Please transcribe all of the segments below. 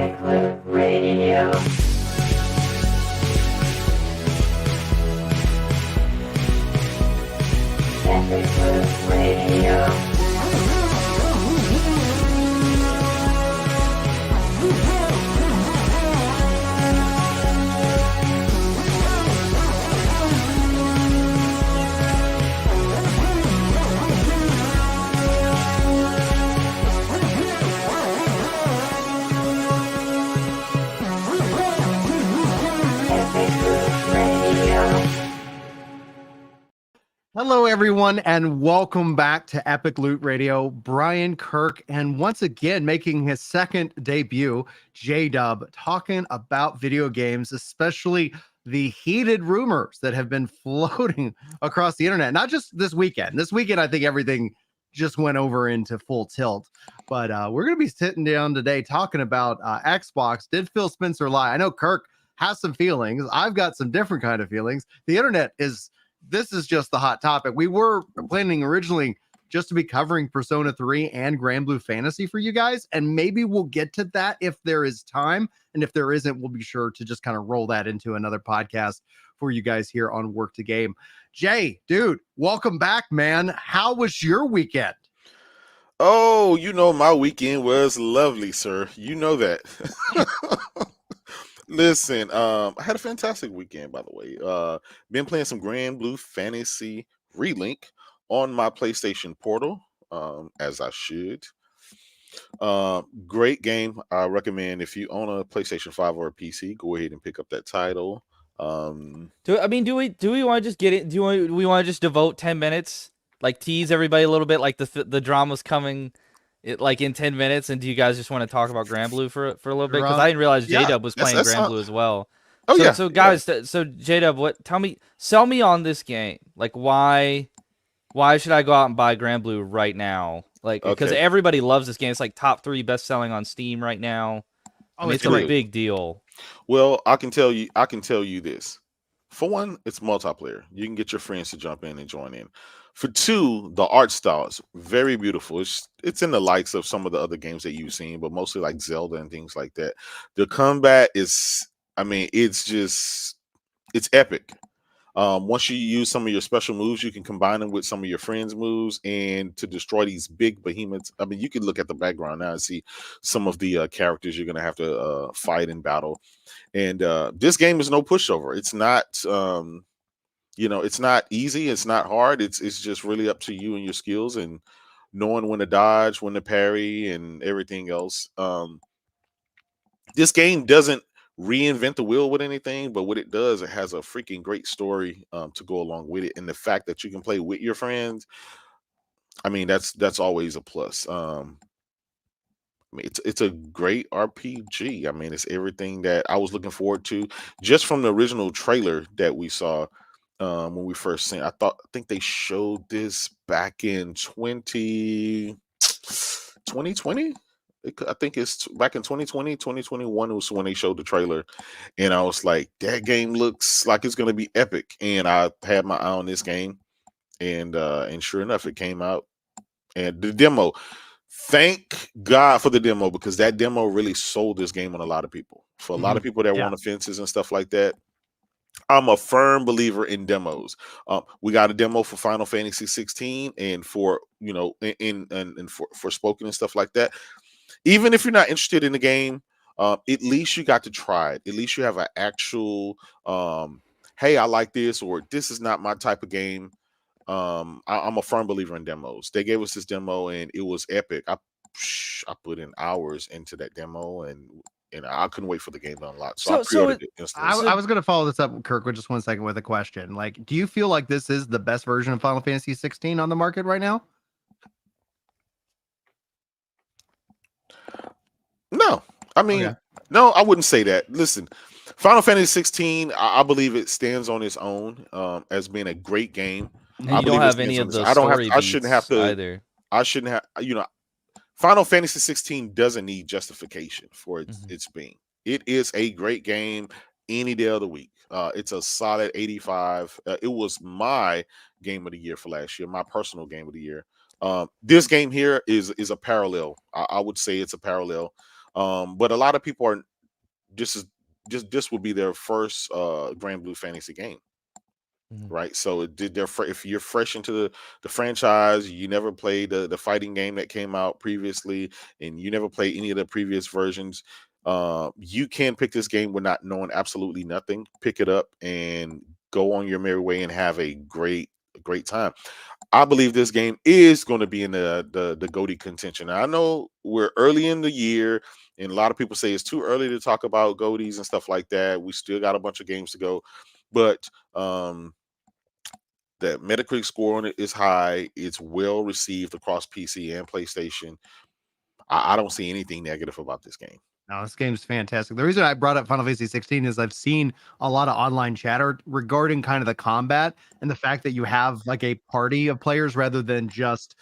Epic Loot Radio. Epic Loot Radio. Hello, everyone, and welcome back to Epic Loot Radio. Brian Kirk, and once again, making his second debut, J-Dub, talking about video games, especially the heated rumors that have been floating across the internet. Not just this weekend. This weekend, I think everything just went over into full tilt. But we're going to be sitting down today talking about Xbox. Did Phil Spenser lie? I know Kirk has some feelings. I've got some different kind of feelings. The internet this is just the hot topic. We were planning originally just to be covering Persona 3 and Grandblue Fantasy for you guys, and maybe we'll get to that if there is time. And if there isn't, we'll be sure to just kind of roll that into another podcast for you guys here on Work to Game. Jay, dude, welcome back, man. How was your weekend? Oh, my weekend was lovely, sir. You know that. Listen, I had a fantastic weekend, by the way. Been playing some Grandblue Fantasy Relink on my PlayStation Portal, as I should. Great game. I recommend if you own a PlayStation 5 or a PC, go ahead and pick up that title. Do we want to just get it? Do we want to just devote 10 minutes, like tease everybody a little bit, like the drama's coming? Like in 10 minutes, and do you guys just want to talk about Granblue for a little bit? Because I didn't realize J-Dub was playing Granblue as well. So guys, so J-Dub, sell me on this game. Like why should I go out and buy Granblue right now? Like because everybody loves this game. It's like top 3 best selling on Steam right now. It's a big deal. Well, I can tell you this. For one, it's multiplayer. You can get your friends to jump in and join in. For 2, the art style is very beautiful. It's in the likes of some of the other games that you've seen, but mostly like Zelda and things like that. The combat is, it's epic. Once you use some of your special moves, you can combine them with some of your friends' moves and to destroy these big behemoths. You can look at the background now and see some of the characters you're going to have to fight in battle. And this game is no pushover. It's not... it's not easy. It's not hard. It's just really up to you and your skills and knowing when to dodge, when to parry, and everything else. This game doesn't reinvent the wheel with anything, but what it does, it has a freaking great story to go along with it, and the fact that you can play with your friends, that's always a plus. It's a great RPG. It's everything that I was looking forward to just from the original trailer that we saw. When we first seen, I think they showed this back in 2020. I think it's back in 2020, 2021 was when they showed the trailer, and I was like, that game looks like it's going to be epic. And I had my eye on this game, and sure enough, it came out. And the demo, thank God for the demo, because that demo really sold this game on a lot of people. For a lot of people that were on the fences and stuff like that. I'm a firm believer in demos. We got a demo for Final Fantasy 16 and for for Spoken and stuff like that. Even if you're not interested in the game, at least you got to try it. At least you have an actual, hey, I like this, or this is not my type of game. I'm a firm believer in demos. They gave us this demo and it was epic. I put in hours into that demo and I couldn't wait for the game to unlock. So I pre-ordered it instantly. I was going to follow this up, Kirk, with just 1 second with a question. Like, do you feel like this is the best version of Final Fantasy 16 on the market right now? No. No, I wouldn't say that. Listen, Final Fantasy 16, I believe it stands on its own as being a great game. And you don't have any of those story beats either. I shouldn't have, Final Fantasy 16 doesn't need justification for its being. It is a great game any day of the week. It's a solid 85. It was my game of the year for last year, my personal game of the year. This game here is a parallel. I would say it's a parallel. But a lot of people are this will be their first Grandblue fantasy game. Mhm. Right, so if you're fresh into the franchise, you never played the fighting game that came out previously, and you never played any of the previous versions, you can pick this game with not knowing absolutely nothing. Pick it up and go on your merry way and have a great time. I believe this game is going to be in the GOTY contention. Now, I know we're early in the year, and a lot of people say it's too early to talk about GOTYs and stuff like that. We still got a bunch of games to go, but the Metacritic score on it is high. It's well received across PC and PlayStation. I don't see anything negative about this game. No, this game's fantastic. The reason I brought up Final Fantasy 16 is I've seen a lot of online chatter regarding kind of the combat and the fact that you have like a party of players rather than just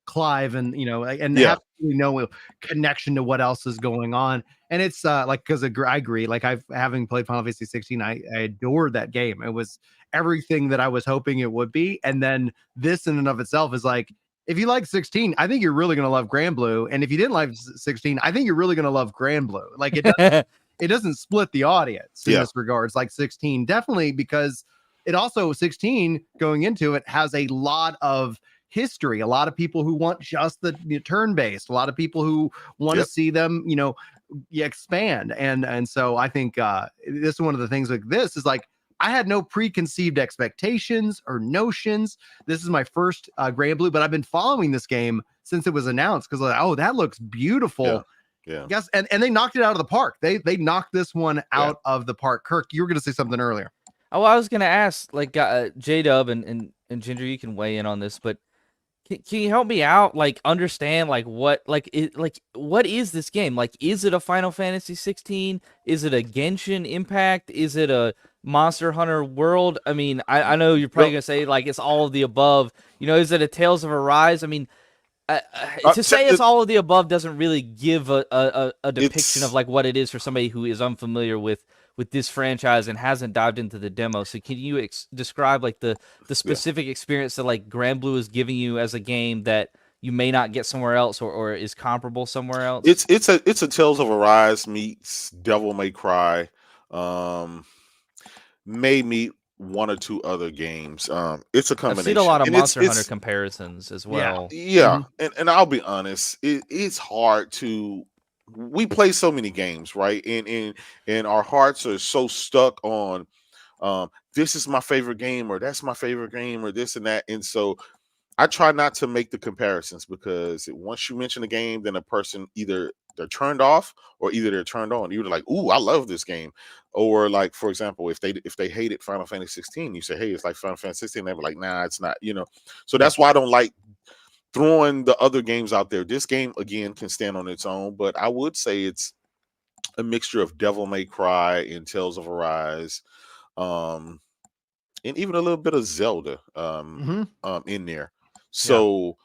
Clive and and Yeah, have no connection to what else is going on. And it's like because I agree. Like I've having played Final Fantasy 16, I adored that game. It was everything that I was hoping it would be. And then this in and of itself is like if you like 16, I think you're really going to love Grandblue. And if you didn't like 16, I think you're really going to love Grandblue. Like it doesn't split the audience in Yeah. this regards like 16, definitely because it also 16 going into it has a lot of history, a lot of people who want just the turn based, a lot of people who want to Yep. see them, expand. And so I think this is one of the things like this is like I had no preconceived expectations or notions. This is my first Grandblue, but I've been following this game since it was announced because like, oh, that looks beautiful. Yeah. Yes, and they knocked it out of the park. They knocked this one Yeah. out of the park. Kirk, you were going to say something earlier. Oh, I was gonna ask, like, J-Dub and Ginger, you can weigh in on this, but can you help me out, like, understand, like, what is this game? Like, is it a Final Fantasy 16? Is it a Genshin Impact? Is it a Monster Hunter World? I mean, I know you're probably gonna say, like, it's all of the above. Is it a Tales of Arise? I mean, to say it's all of the above doesn't really give a depiction of, like, what it is for somebody who is unfamiliar with this franchise and hasn't dived into the demo. So can you describe like the specific experience that like Grandblue is giving you as a game that you may not get somewhere else or is comparable somewhere else? It's a Tales of Arise meets Devil May Cry, may meet one or two other games. It's a I've combination. seen a lot of And Monster Hunter comparisons as well. Yeah, and I'll be honest, it's hard to. We play so many games, right? And our hearts are so stuck on this is my favorite game or that's my favorite game or this and that. And so I try not to make the comparisons because once you mention a game, then a person either they're turned off or either they're turned on. You're like, "Ooh, I love this game," or like, for example, if they hated Final Fantasy 16, you say, "Hey, it's like Final Fantasy 16." They're like, "Nah, it's not." So that's why I don't like throwing the other games out there. This game again can stand on its own, but I would say it's a mixture of Devil May Cry and Tales of Arise, um, and even a little bit of Zelda in there. So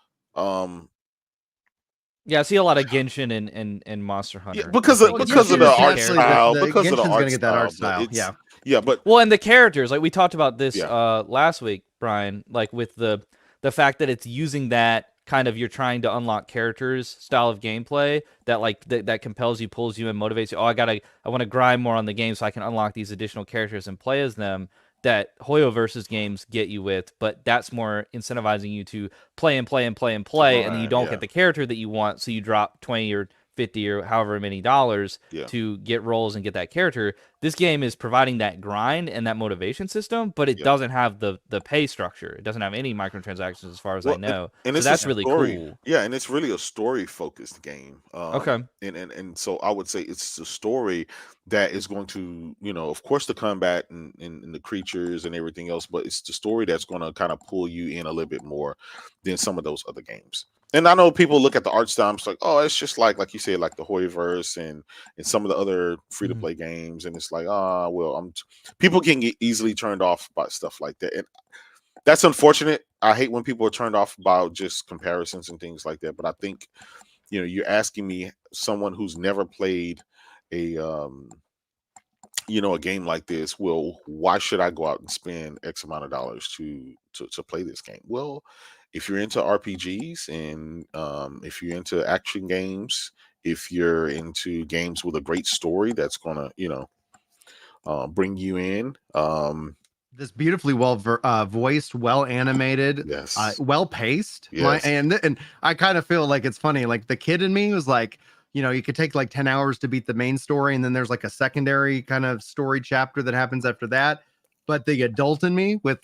Yeah, I see a lot of Genshin and Monster yeah, Hunter. because Like, of the because of Genshin the is art character. style, the because of the Genshin's art gonna get that art style, style. but yeah, but Well, and the characters, like we talked about this Yeah. last week, Brian, like with the fact that it's using that kind of you're trying to unlock characters style of gameplay that like that compels you, pulls you, and motivates you. Oh, I want to grind more on the game so I can unlock these additional characters and play as them. That Hoyo versus games get you with, but that's more incentivizing you to play and play and play and play, and then you grind, don't yeah. get the character that you want, so you drop 20 or 50 or however many dollars Yeah. to get rolls and get that character. This game is providing that grind and that motivation system, but it Yeah. doesn't have the pay structure. It doesn't have any microtransactions as far as I Well, know. and So it's a that's really story. cool. Yeah, and it's really a story focused game. Okay. And so I would say it's a story that is going to, of course, the combat and the creatures and everything else, but it's the story that's going to kind of pull you in a little bit more than some of those other games. And I know people look at the art style and it's like, oh, it's just like you said, like the Hoyoverse and some of the other free to play games, and it's like, well, people can get easily turned off by stuff like that, and that's unfortunate. I hate when people are turned off by just comparisons and things like that. But I think, you're asking me, someone who's never played a a game like this, well, why should I go out and spend X amount of dollars to play this game? Well, if you're into RPGs and if you're into action games, if you're into games with a great story that's gonna, bring you in. This beautifully voiced, well animated, Yes, well paced. yes, And I kind of feel like it's funny. Like the kid in me was like, you could take like 10 hours to beat the main story, and then there's like a secondary kind of story chapter that happens after that. But the adult in me, with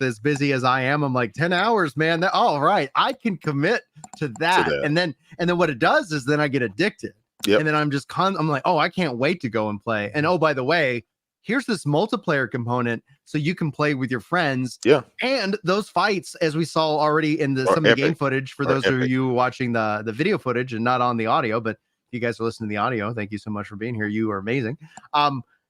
as busy as I am, I'm like 10 hours, man. All right, I can commit to to that. that. And then what it does is then I get addicted, Yep. and then I'm like, oh, I can't wait to go and play. And oh, by the way, here's this multiplayer component so you can play with your friends. Yeah. And those fights, as we saw already in Are some of the game epic. footage, for Are those of epic. you watching the video footage and not on the audio, but if you guys are listening to the audio, thank you so much for being here. You are amazing.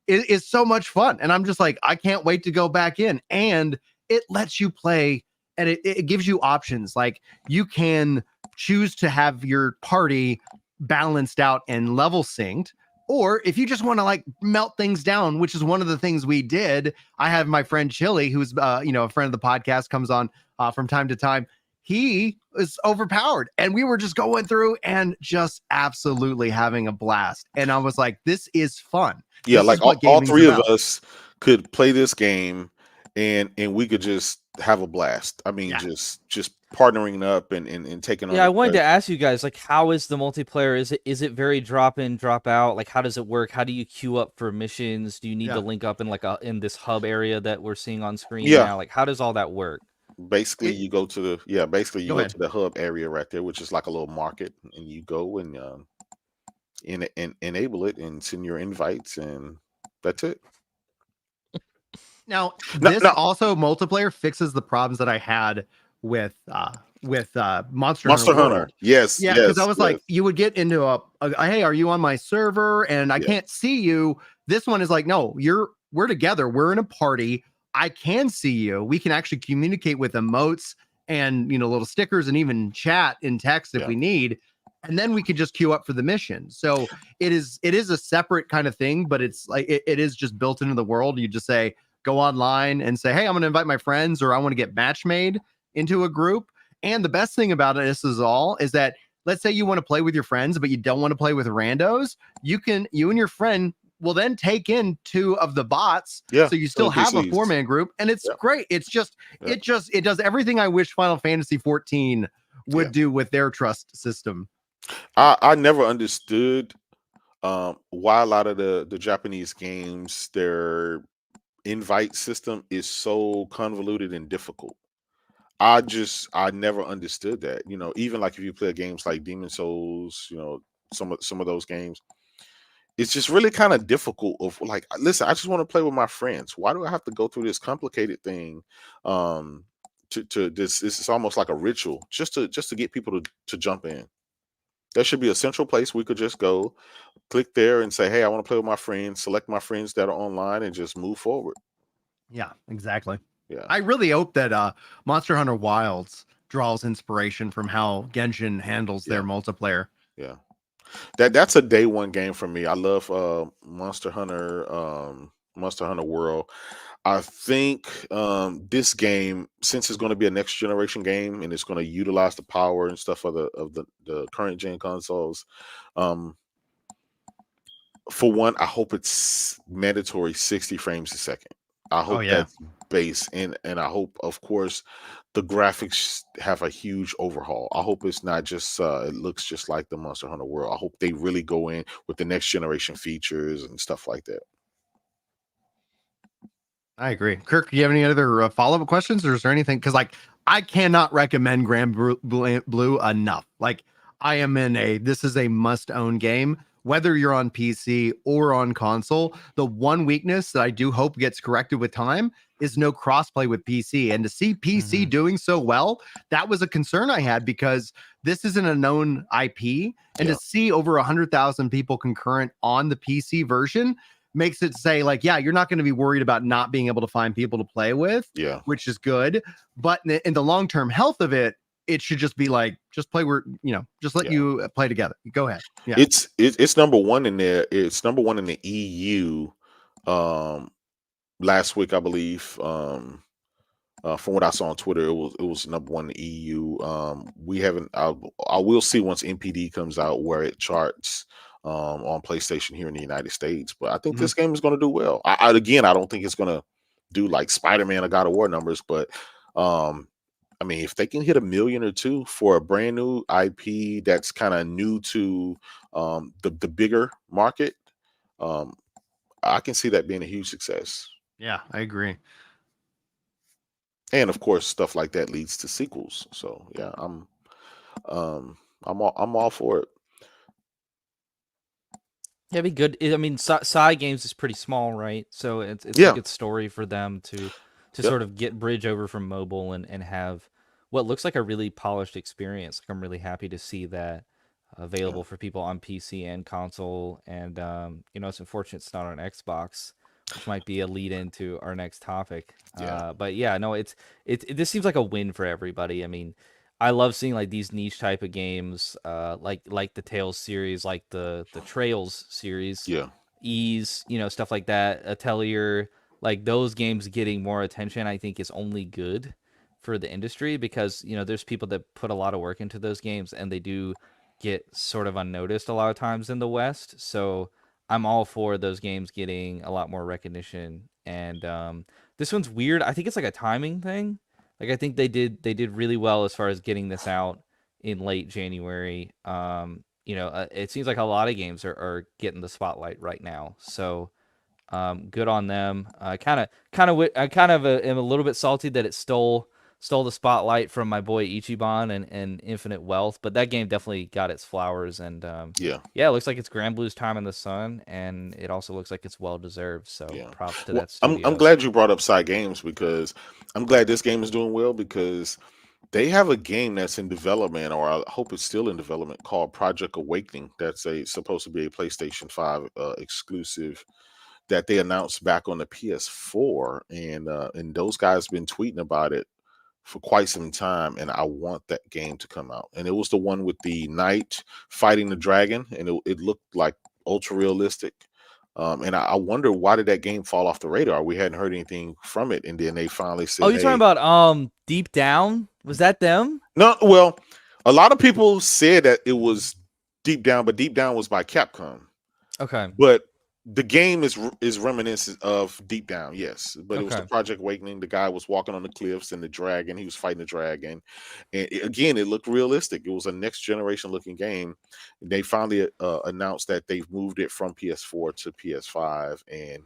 It's so much fun. And I'm just like, I can't wait to go back in. And it lets you play, and it gives you options. Like you can choose to have your party balanced out and level synced. Or if you just want to like melt things down, which is one of the things we did. I have my friend Chili, who's a friend of the podcast, comes on from time to time. He is overpowered, and we were just going through and just absolutely having a blast. And I was like, "This is fun." Yeah, This like is what all gaming's three of about. us could play this game, and we could just have a blast. I mean, Yeah. just partnering up and taking on. Yeah, I the wanted to quest. ask you guys, like, how is the multiplayer? Is it very drop in, drop out? Like, how does it work? How do you queue up for missions? Do you need Yeah. to link up in in this hub area that we're seeing on screen Yeah. now? Like, how does all that work? Basically, It- you go to the Go ahead. to the hub area right there, which is like a little market, and you go and enable it and send your invites, and that's it. Now, No, this no, also multiplayer fixes the problems that I had with Monster Hunter Monster Hunter. World. Yes, Yeah, because I yes, was yes. like, you would get into hey, are you on my server? And I Yeah. can't see you. This one is like, no, we're together. We're in a party. I can see you. We can actually communicate with emotes and little stickers and even chat in text if Yeah. we need. And then we could just queue up for the mission. So it is a separate kind of thing, but it's like it is just built into the world. You just say, go online and say, hey, I'm going to invite my friends, or I want to get match made into a group. And the best thing about this is that let's say you want to play with your friends, but you don't want to play with randos. You and your friend will then take in 2 of the bots. Yeah, So you still the have a PCs. 4-man group, and it's Yeah. great. It's just, Yeah. it does everything I wish Final Fantasy 14 would Yeah. do with their trust system. I never understood why a lot of the Japanese games, their invite system is so convoluted and difficult. I never understood that. Even like if you play games like Demon Souls, some of those games, it's just really kind of difficult. Of like, listen, I just want to play with my friends. Why do I have to go through this complicated thing? To this is almost like a ritual just to get people to jump in. There should be a central place we could just go, click there, and say, "Hey, I want to play with my friends." Select my friends that are online, and just move forward. Yeah, exactly. Yeah, I really hope that Monster Hunter Wilds draws inspiration from how Genshin handles their Yeah. multiplayer. yeah. That's a day one game for me. I love Monster Hunter, Monster Hunter World. I think this game, since it's going to be a next generation game and it's going to utilize the power and stuff of the current gen consoles, for one, I hope it's mandatory 60 frames a second. I hope yeah. that's base, and I hope, of course, the graphics have a huge overhaul. I hope it's not just it looks just like the Monster Hunter World. I hope they really go in with the next generation features and stuff like that. I agree. Kirk, do you have any other follow-up questions, or is there anything? Because I cannot recommend Blue enough. Like this is a must-own game, whether you're on PC or on console. The one weakness that I do hope gets corrected with time is no crossplay with PC. And to see PC doing so well, that was a concern I had, because this isn't a known IP. And to see over 100,000 people concurrent on the PC version makes it say, like, yeah, you're not going to be worried about not being able to find people to play with, which is good. But in the long-term health of it, it should just be like, just play where, just let you play together. Go ahead. Yeah. It's number one in there. It's number one in the EU. Last week, I believe, From what I saw on Twitter, it was number one in the EU. We haven't. I will see once NPD comes out where it charts on PlayStation here in the United States. But I think Mhm. this game is going to do well. Again, I don't think it's going to do like Spider-Man or God of War numbers, but I mean, if they can hit 1 million or 2 for a brand new IP that's kind of new to the bigger market, I can see that being a huge success. Yeah, I agree. And of course, stuff like that leads to sequels. So yeah, I'm all for it. Yeah, it'd be good. I mean, Psy Games is pretty small, right? So it's a Yeah, good story for them to yep, sort of get bridge over from mobile and have what looks like a really polished experience. Like I'm really happy to see that yeah, available for people on PC and console. And it's unfortunate it's not on Xbox, which might be a lead into our next topic. yeah, But yeah, no, this seems like a win for everybody. I mean, I love seeing like these niche type of games, like the Tales series, like the Trails series, yeah, Ease, stuff like that. Atelier, like those games getting more attention, I think is only good for the industry because there's people that put a lot of work into those games and they do get sort of unnoticed a lot of times in the West. So I'm all for those games getting a lot more recognition. And this one's weird. I think it's like a timing thing. Like I think they did really well as far as getting this out in late January. It seems like a lot of games are getting the spotlight right now. So good on them. I am a little bit salty that it stole the spotlight from my boy Ichiban and Infinite Wealth, but that game definitely got its flowers. And yeah, yeah, it looks like it's Grandblue's time in the sun, and it also looks like it's well deserved. So yeah. props to Well, that I'm studio. glad you brought up Side Games because I'm glad this game is doing well because they have a game that's in development, or I hope it's still in development, called Project Awakening. That's supposed to be a PlayStation 5 exclusive that they announced back on the PS4, and those guys been tweeting about it for quite some time, and I want that game to come out. And it was the one with the knight fighting the dragon, and it looked like ultra realistic. And I wonder, why did that game fall off the radar? We hadn't heard anything from it, and then they finally Oh, said, you talking "Hey, about Deep Down? Was that them? no." Well, a lot of people said that it was Deep Down, but Deep Down was by Capcom. Okay. But the game is reminiscent of Deep Down, yes. But it was the Okay. Project Awakening. The guy was walking on the cliffs, and the dragon. He was fighting the dragon, and again, it looked realistic. It was a next generation looking game. They finally announced that they've moved it from PS4 to PS5, and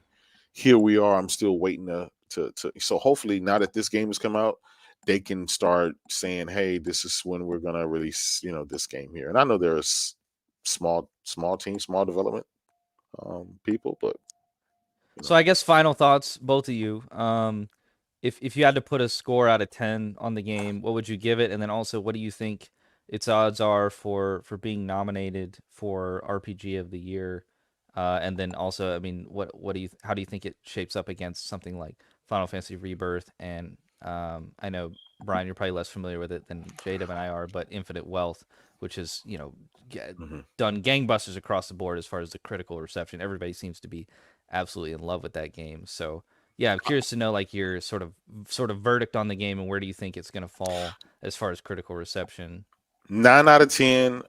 here we are. I'm still waiting to. So hopefully, now that this game has come out, they can start saying, "Hey, this is when we're gonna release, this game here." And I know there's small team, small development people, but So I guess final thoughts, both of you. If you had to put a score out of 10 on the game, what would you give it? And then also, what do you think its odds are for being nominated for RPG of the year? And then also, I mean, how do you think it shapes up against something like Final Fantasy Rebirth? And I know Brian, you're probably less familiar with it than Jadeb and I are, but Infinite Wealth, which is mhm. done gangbusters across the board as far as the critical reception. Everybody seems to be absolutely in love with that game. So yeah, I'm curious to know like your sort of verdict on the game and where do you think it's going to fall as far as critical reception? 9 out of 10.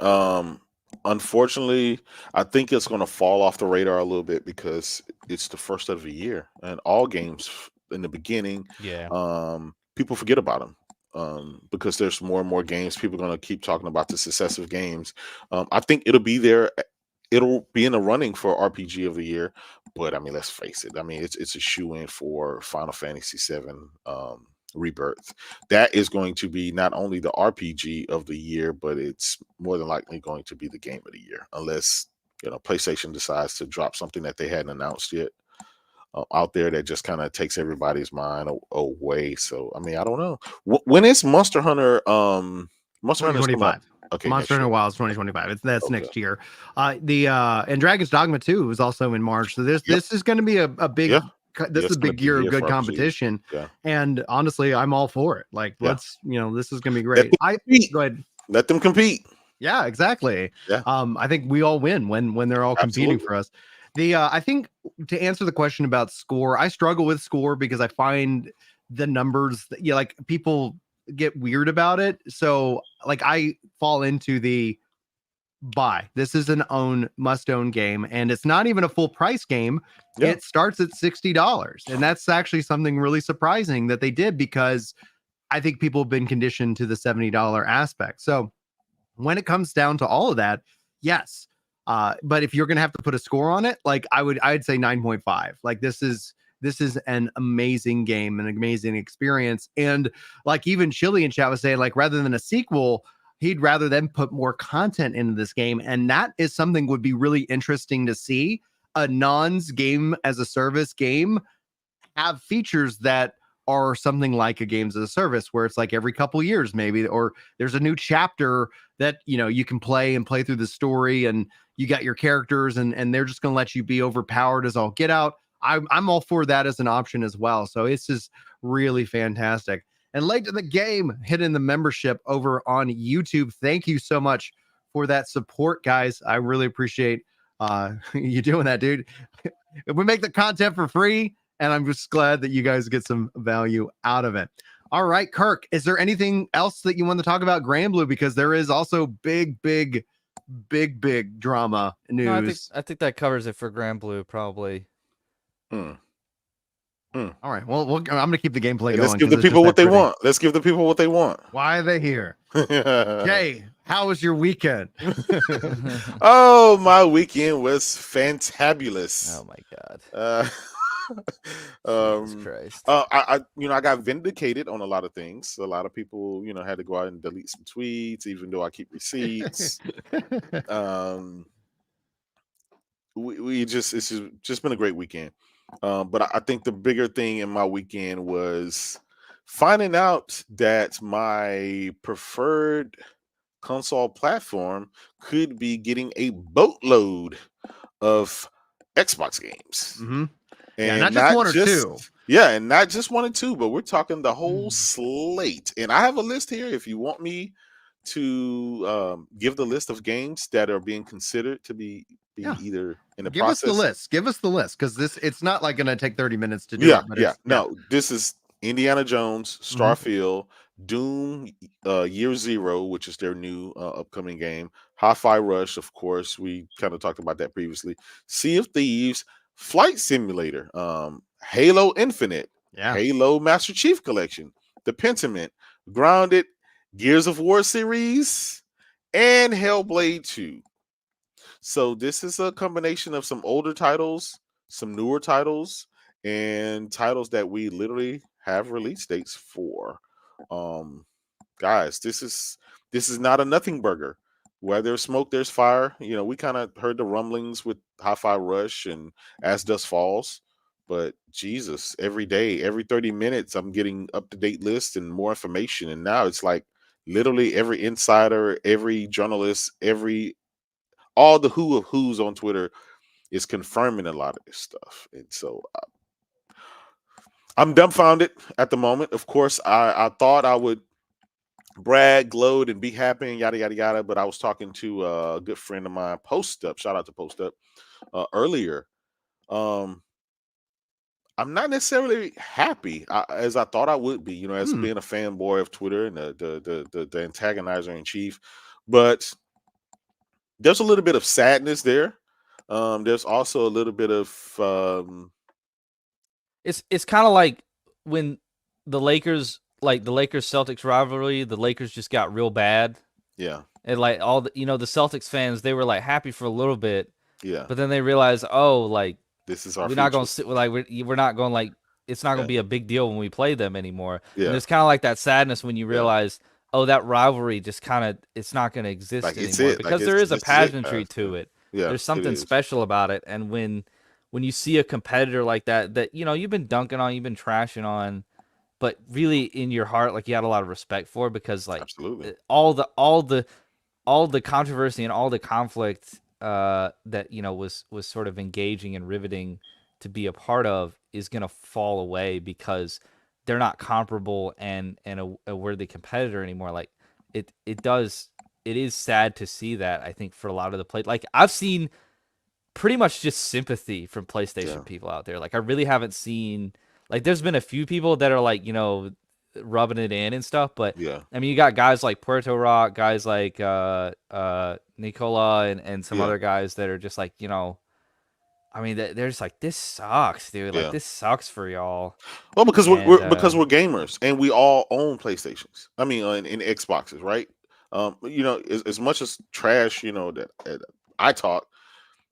Unfortunately, I think it's going to fall off the radar a little bit because it's the first of the year, and all games in the beginning, Yeah. people forget about them. Because there's more and more games, people are going to keep talking about the successive games. I think it'll be there. It'll be in the running for RPG of the year, but I mean, let's face it. I mean, it's a shoe in for Final Fantasy VII Rebirth. That is going to be not only the RPG of the year, but it's more than likely going to be the game of the year, unless PlayStation decides to drop something that they hadn't announced yet out there that just kind of takes everybody's mind away. So I mean, I don't know. When is Monster Hunter? Monster Hunter's come out. 2025. Okay, Monster next Hunter year. Wilds 2025. That's Okay. next year. And Dragon's Dogma 2 is also in March. So Yep. this is going to be a big Yeah. this is it's a gonna big be year of here good for RPGs. competition. Yeah. And honestly, I'm all for it. Like Yeah. let's, this is going to be Let great. them compete. Go ahead. Let them compete. Yeah, exactly. Yeah. I think we all win when they're all competing Absolutely. for us. I think to answer the question about score, I struggle with score because I find the numbers, like people get weird about it. So like I fall into the buy. This is an must own game, and it's not even a full price game. Yeah. It starts at $60. And that's actually something really surprising that they did, because I think people have been conditioned to the $70 aspect. So when it comes down to all of that, yes. But if you're gonna have to put a score on it, like I'd say 9.5. Like this is an amazing game, an amazing experience. And like even Chili in chat was saying, like rather than a sequel, he'd rather them put more content into this game. And that is something would be really interesting to see. A non's game as a service game have features that are something like a games as a service, where it's like every couple years maybe, or there's a new chapter that you can play through the story, and you got your characters, and they're just going to let you be overpowered as all get out. I'm all for that as an option as well. So it's just really fantastic. And late to the game, hitting the membership over on YouTube. Thank you so much for that support, guys. I really appreciate you doing that, dude. We make the content for free, and I'm just glad that you guys get some value out of it. All right, Kirk, is there anything else that you want to talk about Grandblue? Because there is also big drama news. No, I think that covers it for Grandblue, probably. All right. Well, I'm going to keep the gameplay going. Let's give the people what they want. Let's give the people what they want. Why are they here? Jay, how was your weekend? Oh, my weekend was fantabulous. Oh my God. Jesus Christ. I got vindicated on a lot of things. A lot of people, had to go out and delete some tweets, even though I keep receipts. It's just been a great weekend. But I think the bigger thing in my weekend was finding out that my preferred console platform could be getting a boatload of Xbox games. Mm-hmm. And not just one or two. Yeah, and not just one or two, but we're talking the whole slate. And I have a list here if you want me to give the list of games that are being considered to be either in the process. Give us the list, because it's not like going to take 30 minutes to do it. No, this is Indiana Jones, Starfield, Doom, Year Zero, which is their new upcoming game, Hi-Fi Rush, of course, we kind of talked about that previously, Sea of Thieves, Flight Simulator, Halo Infinite, Halo Master Chief Collection, The Pentiment, Grounded, Gears of War series, and Hellblade 2. So this is a combination of some older titles, some newer titles, and titles that we literally have release dates for. Guys, this is not a nothing burger. Where there's smoke, there's fire. We kind of heard the rumblings with Hi-Fi Rush and As Dusk Falls, but Jesus, every day, every 30 minutes, I'm getting up-to-date lists and more information. And now it's like literally every insider, every journalist, all the who of who's on Twitter is confirming a lot of this stuff. And so I'm dumbfounded at the moment. Of course, I thought I would brag, gloat, and be happy and yada yada yada, but I was talking to a good friend of mine, Post Up, shout out to Post Up, earlier. I'm not necessarily happy as I thought I would be, as being a fanboy of Twitter and the antagonizer in chief, but there's a little bit of sadness there. There's also a little bit of it's kind of like when the Lakers Celtics rivalry, the Lakers just got real bad. Yeah. And like all the the Celtics fans, they were like happy for a little bit. Yeah. But then they realized, this is our we're not going to sit we're not going, like, it's not going to be a big deal when we play them anymore. Yeah. And it's kind of like that sadness when you realize, that rivalry just kind of, it's not going to exist anymore, because there is a pageantry to it. Yeah, there's something special about it. And when you see a competitor like that you've been dunking on, you've been trashing on, but really in your heart, like, you had a lot of respect for, because like absolutely all the controversy and all the conflict that was sort of engaging and riveting to be a part of is gonna fall away, because they're not comparable and a worthy competitor anymore. Like it is sad to see that, I think, for a lot of the play. Like, I've seen pretty much just sympathy from PlayStation people out there. Like, I really haven't seen Like, there's been a few people that are like, rubbing it in and stuff, but Yeah, I mean, you got guys like Puerto Rock, guys like Nicola, and some yeah, other guys that are just like, I mean, they're just like, this sucks, dude. Like, yeah. this sucks for y'all. Well, because And we're gamers and we all own PlayStations. I mean, and Xboxes, right? As much as trash, that I talk,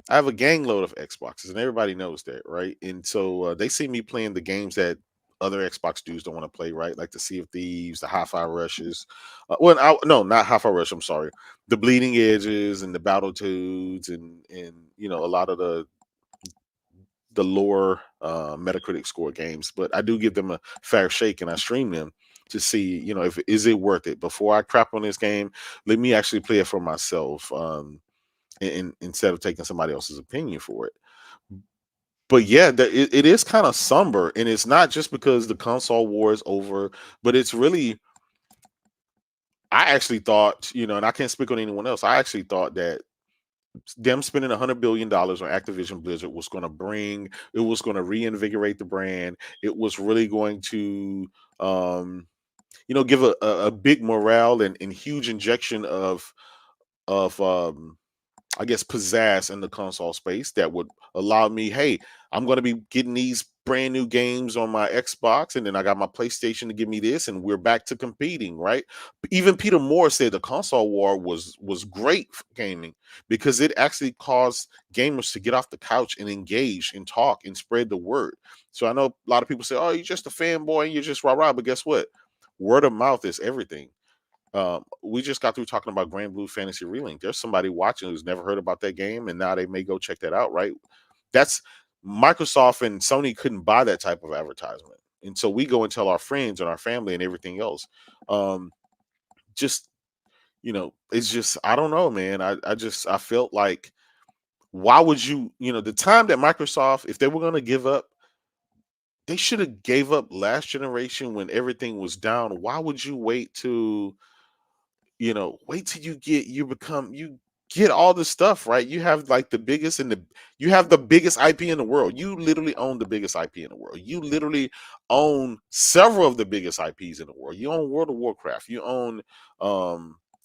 I have a gang load of Xboxes, and everybody knows that, right? And so they see me playing the games that other Xbox dudes don't want to play, right? Like the Sea of Thieves, the Hi-Fi Rushes. No, not Hi-Fi Rush. I'm sorry, the Bleeding Edges and the Battletoads, and a lot of the lower Metacritic score games. But I do give them a fair shake, and I stream them to see, if is it worth it. Before I crap on this game, let me actually play it for myself. Instead of taking somebody else's opinion for it. But yeah, it is kind of somber, and it's not just because the console war is over, but it's really, I actually thought, and I can't speak on anyone else, I actually thought that them spending $100 billion on Activision Blizzard was going to reinvigorate the brand. It was really going to give a big morale and huge injection of I guess pizzazz in the console space that would allow me, hey, I'm going to be getting these brand new games on my Xbox, and then I got my PlayStation to give me this, and we're back to competing, right? Even Peter Moore said the console war was great for gaming because it actually caused gamers to get off the couch and engage and talk and spread the word. So I know a lot of people say, oh, you're just a fanboy and you're just rah-rah, but guess what? Word of mouth is everything. We just got through talking about Grandblue Fantasy Relink. There's somebody watching who's never heard about that game, and now they may go check that out, right? That's Microsoft and Sony couldn't buy that type of advertisement. And so we go and tell our friends and our family and everything else. Just, it's just, I don't know, man. I felt like, why would you, the time that Microsoft, if they were going to give up, they should have gave up last generation when everything was down. Why would you wait to, wait till you get all the stuff, right? You have like you have the biggest IP in the world. You literally own the biggest IP in the world. You literally own several of the biggest IPs in the world. You own World of Warcraft. You own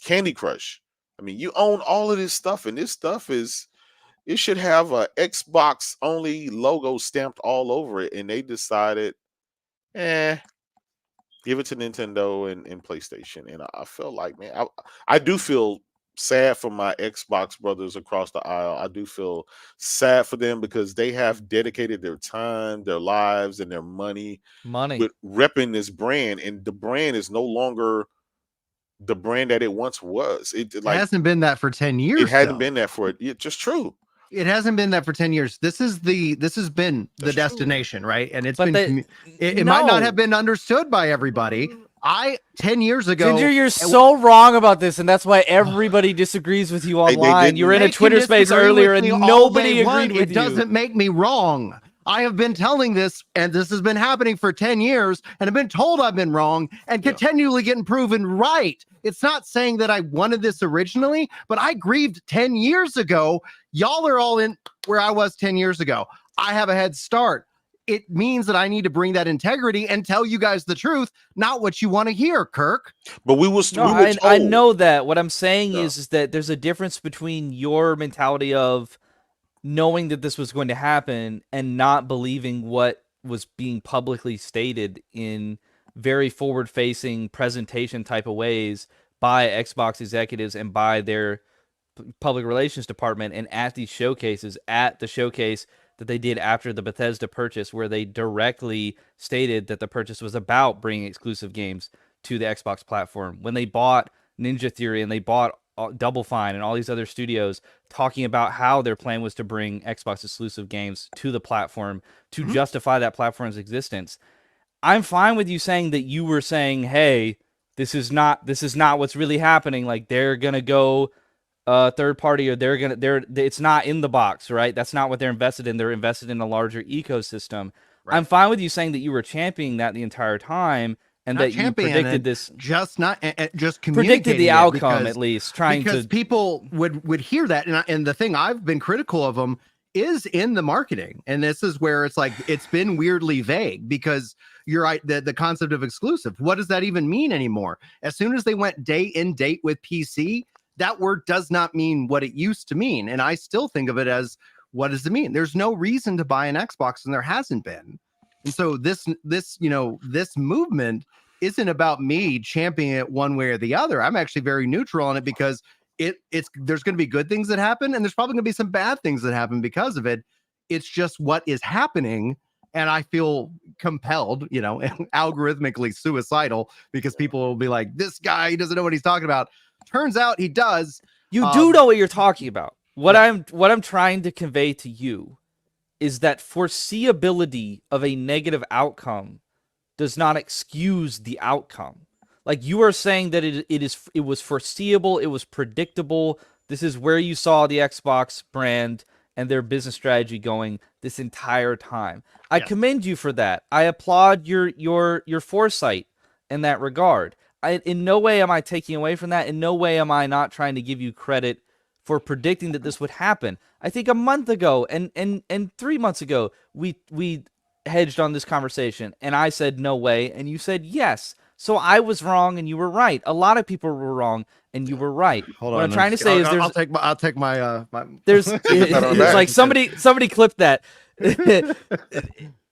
Candy Crush. I mean, you own all of this stuff, and this stuff it should have a Xbox only logo stamped all over it. And they decided, give it to Nintendo and PlayStation. And I feel like, man, I do feel sad for my Xbox brothers across the aisle. I do feel sad for them because they have dedicated their time, their lives, and their money with repping this brand. And the brand is no longer the brand that it once was. It hasn't been that for 10 years. It hadn't been that for it. Just true. It hasn't been that for 10 years. This has been the destination, right? And it might not have been understood by everybody. 10 years ago, Ginger, you're so wrong about this, and that's why everybody disagrees with you online. You were in a Twitter space earlier, and nobody agreed with you. It doesn't make me wrong. I have been telling this, and this has been happening for 10 years, and I've been told I've been wrong, and continually getting proven right. It's not saying that I wanted this originally, but I grieved 10 years ago. Y'all are all in where I was 10 years ago. I have a head start. It means that I need to bring that integrity and tell you guys the truth, not what you want to hear, Kirk. But I know that. What I'm saying is that there's a difference between your mentality of knowing that this was going to happen and not believing what was being publicly stated in very forward-facing presentation type of ways by Xbox executives and by their public relations department, and at these showcases, at the showcase that they did after the Bethesda purchase, where they directly stated that the purchase was about bringing exclusive games to the Xbox platform. When they bought Ninja Theory and they bought Double Fine and all these other studios, talking about how their plan was to bring Xbox exclusive games to the platform to justify that platform's existence. I'm fine with you saying that you were saying, hey, this is not what's really happening. Like, they're going to go third party, or it's not in the box, right? That's not what they're invested in. They're invested in a larger ecosystem. Right. I'm fine with you saying that you were championing that the entire time, and that you predicted this, just predicted the outcome, at least trying because to, people would hear that. And the thing I've been critical of them is in the marketing. And this is where it's like, it's been weirdly vague because you're right. The concept of exclusive, what does that even mean anymore? As soon as they went day in date with PC, that word does not mean what it used to mean. And I still think of it as, what does it mean? There's no reason to buy an Xbox, and there hasn't been. And so this movement isn't about me championing it one way or the other. I'm actually very neutral on it because there's going to be good things that happen, and there's probably going to be some bad things that happen because of it. It's just what is happening, and I feel compelled, algorithmically suicidal, because people will be like, "This guy, he doesn't know what he's talking about." Turns out he does. You do know what you're talking about. What I'm trying to convey to you is that foreseeability of a negative outcome does not excuse the outcome. Like, you are saying that it was foreseeable, it was predictable. This is where you saw the Xbox brand and their business strategy going this entire time. I commend you for that. I applaud your foresight in that regard. In no way am I taking away from that. In no way am I not trying to give you credit for predicting that this would happen. I think a month ago and 3 months ago, we hedged on this conversation, and I said no way, and you said yes. So I was wrong, and you were right. A lot of people were wrong, and you were right. Hold what on. I'm trying to say is, I'll take my. There's it's like somebody clipped that.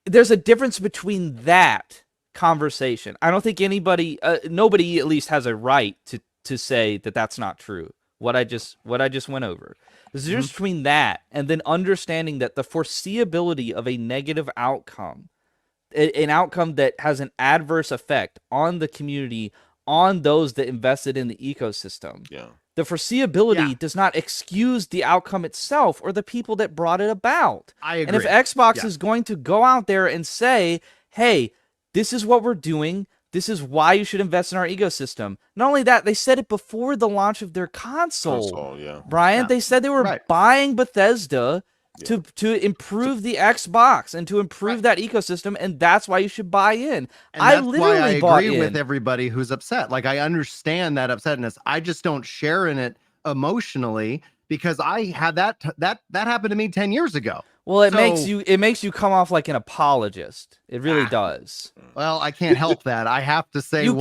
There's a difference between that conversation. I don't think nobody at least has a right to say that that's not true. What I just went over. There's a difference between that and then understanding that the foreseeability of a negative outcome, an outcome that has an adverse effect on the community, on those that invested in the ecosystem. Yeah. The foreseeability does not excuse the outcome itself or the people that brought it about. I agree. And if Xbox is going to go out there and say, hey, this is what we're doing, this is why you should invest in our ecosystem. Not only that, they said it before the launch of their console. Brian, they said they were buying Bethesda to improve the Xbox and to improve that ecosystem, and that's why you should buy in. And I that's literally why I bought agree in. with everybody who's upset. Like, I understand that upsetness. I just don't share in it emotionally because I had that happened to me 10 years ago. Well, it makes you come off like an apologist. It really does. Well, I can't help that. I have to say you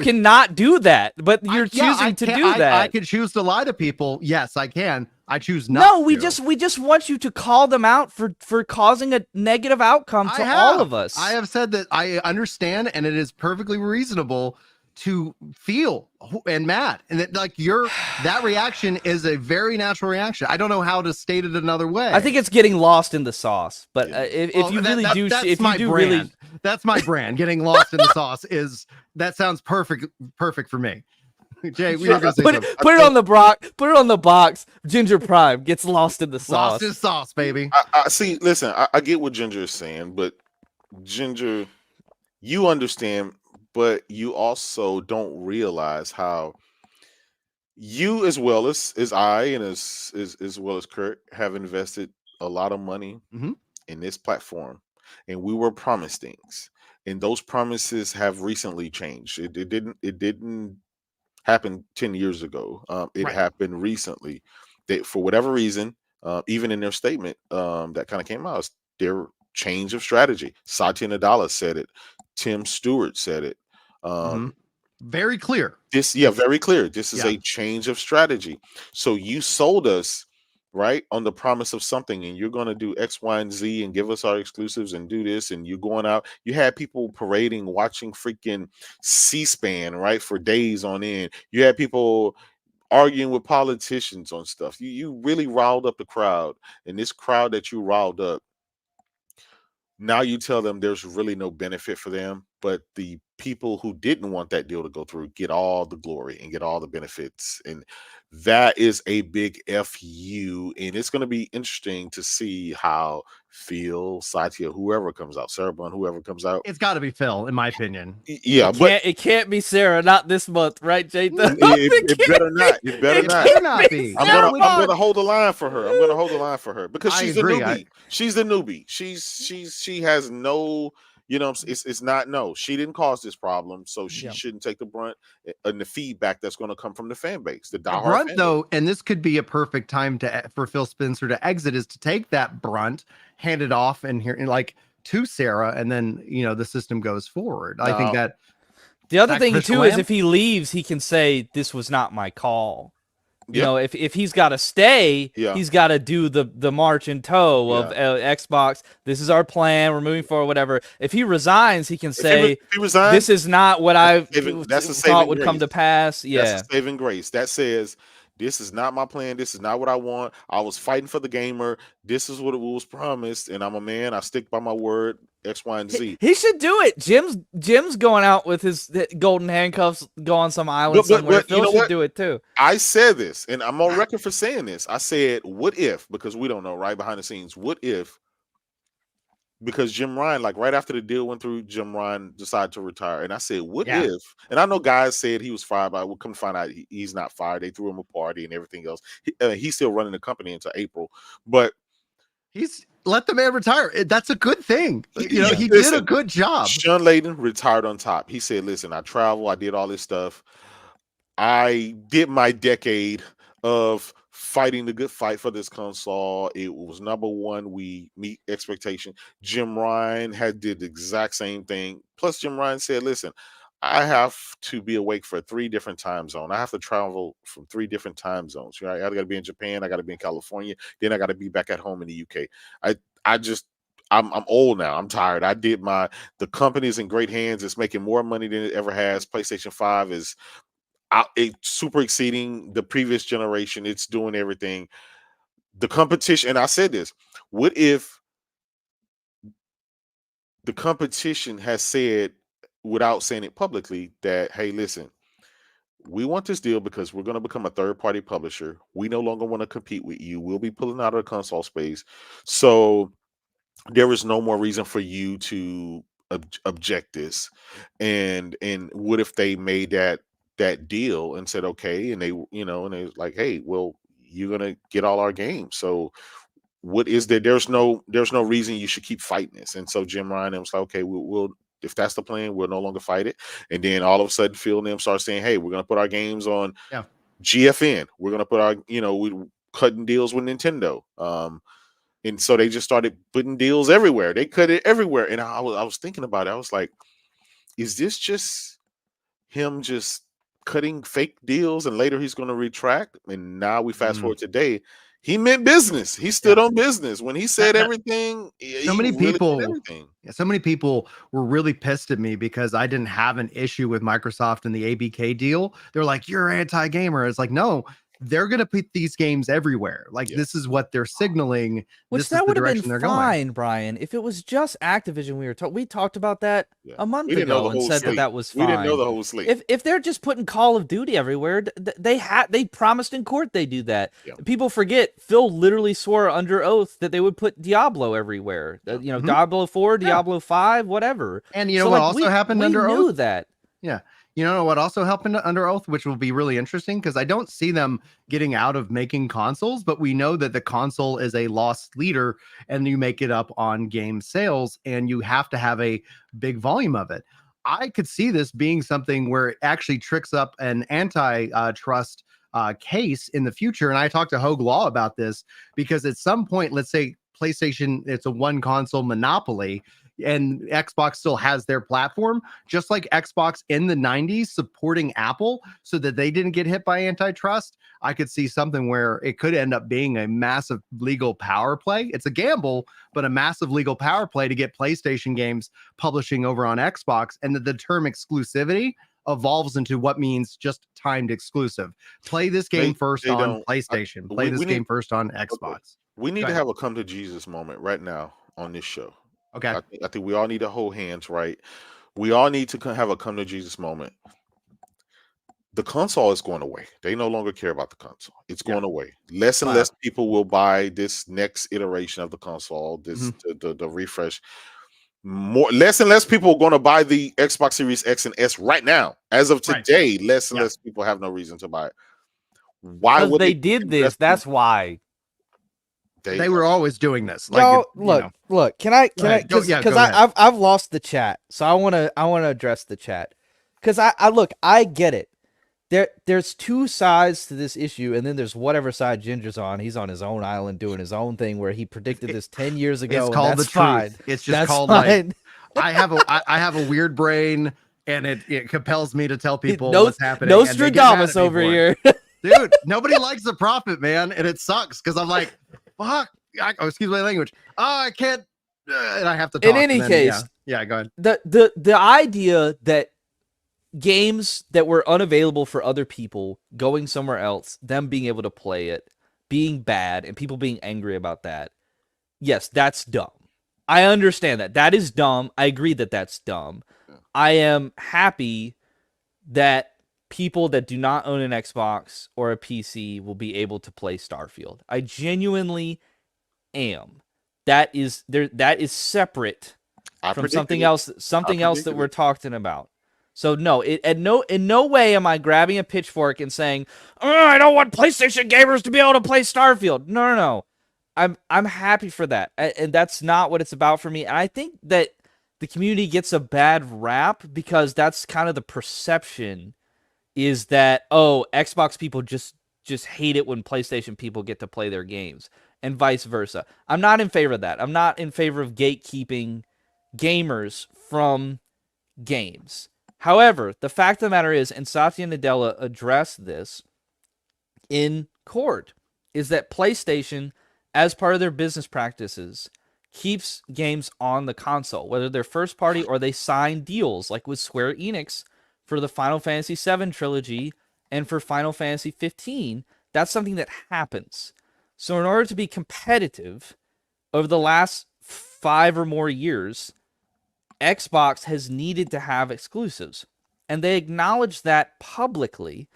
cannot do that, but you're choosing to do that. I can choose to lie to people. Yes, I can. I choose not. No, we just want you to call them out for causing a negative outcome to all of us. I have said that I understand, and it is perfectly reasonable to feel and mad, and that that reaction is a very natural reaction. I don't know how to state it another way. I think it's getting lost in the sauce. But if you really do, if you do really, that's my brand. Getting lost in the sauce that sounds perfect for me. Jay, we were gonna say put it on the box. Ginger Prime gets lost in the sauce. Lost in sauce, baby. I see. Listen, I get what Ginger is saying, but Ginger, you understand. But you also don't realize how you, as well as I and as well as Kurt, have invested a lot of money in this platform, and we were promised things, and those promises have recently changed. It didn't happen 10 years ago. It happened recently. That for whatever reason, even in their statement that kind of came out, it's their change of strategy. Satya Nadella said it. Tim Stewart said it. Very clear. Very clear. This is a change of strategy. So you sold us on the promise of something, and you're going to do X, Y, and Z and give us our exclusives and do this, and you're going out. You had people parading, watching freaking C-SPAN for days on end. You had people arguing with politicians on stuff. You really riled up the crowd, and this crowd that you riled up, now you tell them there's really no benefit for them, but the people who didn't want that deal to go through get all the glory and get all the benefits. And that is a big FU. And it's going to be interesting to see how Phil, Satya, whoever comes out, Sarah Bun, whoever comes out. It's got to be Phil, in my opinion. Yeah, it can't be Sarah, not this month, right, Jay? It better not. It better not. It cannot be. I'm gonna hold the line for her. Because she's the newbie. She's the newbie. She has no You know, it's not. No, she didn't cause this problem, so she Yeah. shouldn't take the brunt and the feedback that's going to come from the fan base, the The diehard brunt, fan base. though, and this could be a perfect time for Phil Spencer to exit, is to take that brunt, hand it off, and here, like, to Sarah, and then the system goes forward. I think Now, that The other thing sacrificial too is lamb? if he leaves, he can say this was not my call. You yeah, know, if he's got to stay, Yeah. he's got to do the march in tow of Xbox. This is our plan. We're moving forward. Whatever. If he resigns, he can say if he resigns, this is not what I that's a thought saving would come to grace. pass. Yeah. That's a saving grace. That says, this is not my plan. This is not what I want. I was fighting for the gamer. This is what it was promised, and I'm a man. I stick by my word. X, Y, and Z. He should do it. Jim's going out with his golden handcuffs, go on some island somewhere. Phil should do it too. I said this, and I'm on record for saying this. I said, what if, because we don't know, right behind the scenes, what if, because Jim Ryan, like right after the deal went through, Jim Ryan decided to retire. And I said, what if, and I know guys said he was fired, but we'll come to find out he's not fired. They threw him a party and everything else. He's still running the company into April, but he's let the man retire. That's a good thing. He did a good job. Sean Layden retired on top. He said, listen, I travel, I did all this stuff. I did my decade of fighting the good fight for this console. It was number one. We meet expectation. Jim Ryan did the exact same thing. Plus, Jim Ryan said, listen, I have to be awake for 3 different time zones. I have to travel from 3 different time zones. Right? I got to be in Japan. I got to be in California. Then I got to be back at home in the UK. I'm old now. I'm tired. The company's in great hands. It's making more money than it ever has. PlayStation 5 is it's super exceeding the previous generation. It's doing everything. The competition, and I said this, what if the competition has said, without saying it publicly, that, hey, listen, we want this deal because we're going to become a third-party publisher. We no longer want to compete with you. We'll be pulling out of the console space. So there is no more reason for you to object this. And what if they made that deal and said, okay, and they was like, hey, well, you're gonna get all our games. So what is there? There's no reason you should keep fighting this. And so Jim Ryan was like, okay, we'll if that's the plan, we'll no longer fight it. And then all of a sudden, Phil and them start saying, hey, we're gonna put our games on GFN. We're gonna put our, we cutting deals with Nintendo. And so they just started putting deals everywhere. They cut it everywhere. And I was thinking about it. I was like, is this just him just cutting fake deals and later he's going to retract? And now we fast forward today. He meant business. He stood on business when he said everything. So many people were really pissed at me because I didn't have an issue with Microsoft and the ABK deal. They're like, you're anti-gamer. It's like, no, they're going to put these games everywhere. Like, this is what they're signaling. Which that would have been fine, Brian, if it was just Activision. We talked about that a month ago and said that was fine. We didn't know the whole slate. If they're just putting Call of Duty everywhere, they promised in court they do that. People forget Phil literally swore under oath that they would put Diablo everywhere. Diablo 4, Diablo 5, whatever. And what also happened under oath? We knew that. Yeah. You know what also happened under oath, which will be really interesting, because I don't see them getting out of making consoles, but we know that the console is a lost leader and you make it up on game sales and you have to have a big volume of it. I could see this being something where it actually tricks up an antitrust case in the future. And I talked to Hogue Law about this because at some point, let's say PlayStation, it's a one console monopoly, and Xbox still has their platform, just like Xbox in the 90s supporting Apple so that they didn't get hit by antitrust. I could see something where it could end up being a massive legal power play. It's a gamble, but a massive legal power play to get PlayStation games publishing over on Xbox, and that the term exclusivity evolves into what means just timed exclusive. Play this game first on PlayStation. Play this game first on Xbox. We need to have a come to Jesus moment right now on this show. Okay. I think we all need to hold hands, right? We all need to have a come to Jesus moment. The console is going away. They no longer care about the console. It's going away. Less and less people will buy this next iteration of the console, the refresh. Less and less people are going to buy the Xbox Series X and S right now. As of today, less and less people have no reason to buy it. Why would they did this? That's why. There They you were go. always doing this. Yo, you look, know. look. Can I? Go ahead. Go Because ahead. I've lost the chat, so I wanna address the chat. Because I look, I get it. There's two sides to this issue, and then there's whatever side Ginger's on. He's on his own island doing his own thing, where he predicted this 10 years ago. It's and called the that's fine. truth. It's just That's called fine. like I have a weird brain, and it compels me to tell people No, what's happening. and they get mad at Nostradamus me over for it. here. Dude. Nobody likes the prophet, man, and it sucks because I'm like, fuck. Excuse my language. Oh, I can't, and I have to talk. In any case, yeah, go ahead. the idea that games that were unavailable for other people going somewhere else, them being able to play it, being bad, and people being angry about that, yes, that's dumb. I understand that. That is dumb. I agree that that's dumb. I am happy that people that do not own an Xbox or a PC will be able to play Starfield. I genuinely am. That is separate from something else that we're talking about. So no, in no way am I grabbing a pitchfork and saying, "Oh, I don't want PlayStation gamers to be able to play Starfield." No. I'm happy for that, and that's not what it's about for me. And I think that the community gets a bad rap because that's kind of the perception, is that, oh, Xbox people just hate it when PlayStation people get to play their games, and vice versa. I'm not in favor of that. I'm not in favor of gatekeeping gamers from games. However, the fact of the matter is, and Satya Nadella addressed this in court, is that PlayStation, as part of their business practices, keeps games on the console, whether they're first party or they sign deals, like with Square Enix for the Final Fantasy VII trilogy and for Final Fantasy 15. That's something that happens. So in order to be competitive over the last 5 or more years, Xbox has needed to have exclusives, and they acknowledged that publicly,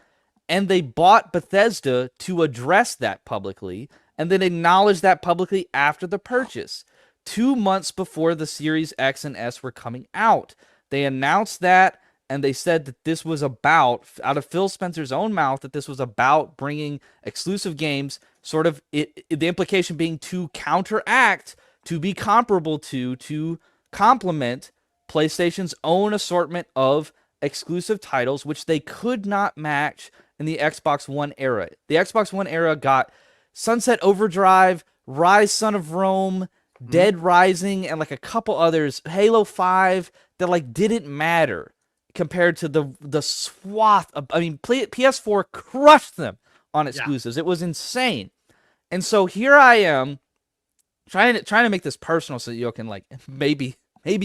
and they bought Bethesda to address that publicly, and then acknowledged that publicly after the purchase, 2 months before the Series X and S were coming out. They announced that, and they said that this was about, out of Phil Spencer's own mouth, that this was about bringing exclusive games, sort of the implication being to counteract, to be comparable to complement PlayStation's own assortment of exclusive titles, which they could not match in the Xbox One era. The Xbox One era got Sunset Overdrive, Rise Son of Rome, Dead Rising, and like a couple others, Halo 5, that like didn't matter compared to the swath of, I mean, PS4 crushed them on exclusives. It was insane. And so here I am trying to make this personal so that you can like maybe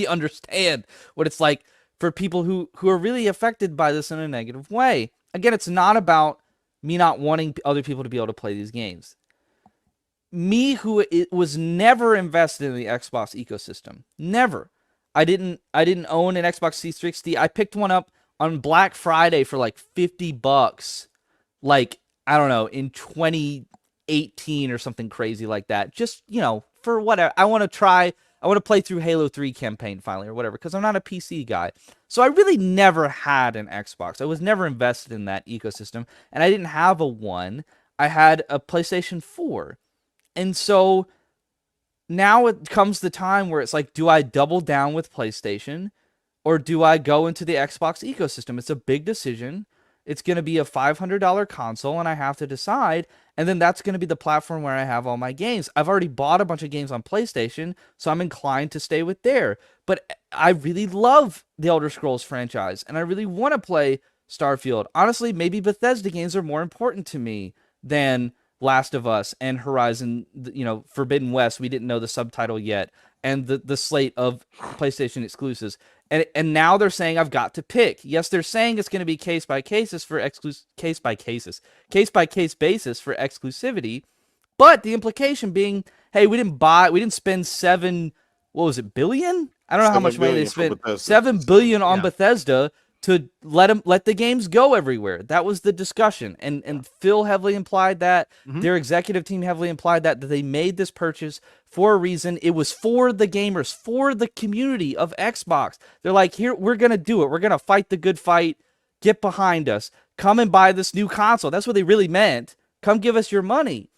understand what it's like for people who are really affected by this in a negative way. Again, it's not about me not wanting other people to be able to play these games. Me, who was never invested in the Xbox ecosystem, never. I didn't own an Xbox 360. I picked one up on Black Friday for like $50, like, I don't know, in 2018 or something crazy like that. Just, for whatever. I want to play through Halo 3 campaign finally or whatever, because I'm not a PC guy. So I really never had an Xbox. I was never invested in that ecosystem, and I didn't have a one. I had a PlayStation 4. And so now it comes the time where it's like, do I double down with PlayStation or do I go into the Xbox ecosystem? It's a big decision. It's going to be a $500 console, and I have to decide. And then that's going to be the platform where I have all my games. I've already bought a bunch of games on PlayStation, so I'm inclined to stay with there. But I really love the Elder Scrolls franchise, and I really want to play Starfield. Honestly, maybe Bethesda games are more important to me than Last of Us and Horizon, Forbidden West. We didn't know the subtitle yet, and the slate of PlayStation exclusives. And now they're saying I've got to pick. Yes, they're saying it's going to be case by case basis for exclusivity, but the implication being, hey, we didn't spend billion? I don't know how much money they spent. $7 billion on Bethesda to let the games go everywhere. That was the discussion. And Phil heavily implied that. Their executive team heavily implied that they made this purchase for a reason. It was for the gamers, for the community of Xbox. They're like, here, we're going to do it. We're going to fight the good fight. Get behind us. Come and buy this new console. That's what they really meant. Come give us your money.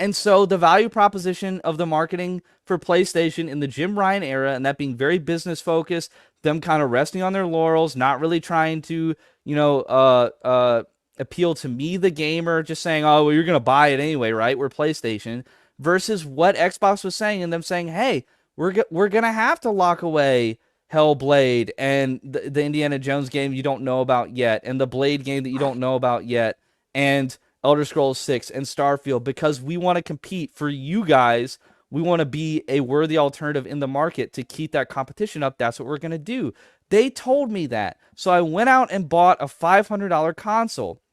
And so the value proposition of the marketing for PlayStation in the Jim Ryan era, and that being very business focused, them kind of resting on their laurels, not really trying to, appeal to me, the gamer, just saying, oh, well, you're going to buy it anyway, right? We're PlayStation, versus what Xbox was saying, and them saying, hey, we're going to have to lock away Hellblade and the Indiana Jones game you don't know about yet, and the Blade game that you don't know about yet, and Elder Scrolls 6 and Starfield, because we want to compete for you guys. We want to be a worthy alternative in the market to keep that competition up. That's what we're going to do. They told me that. So I went out and bought a $500 console.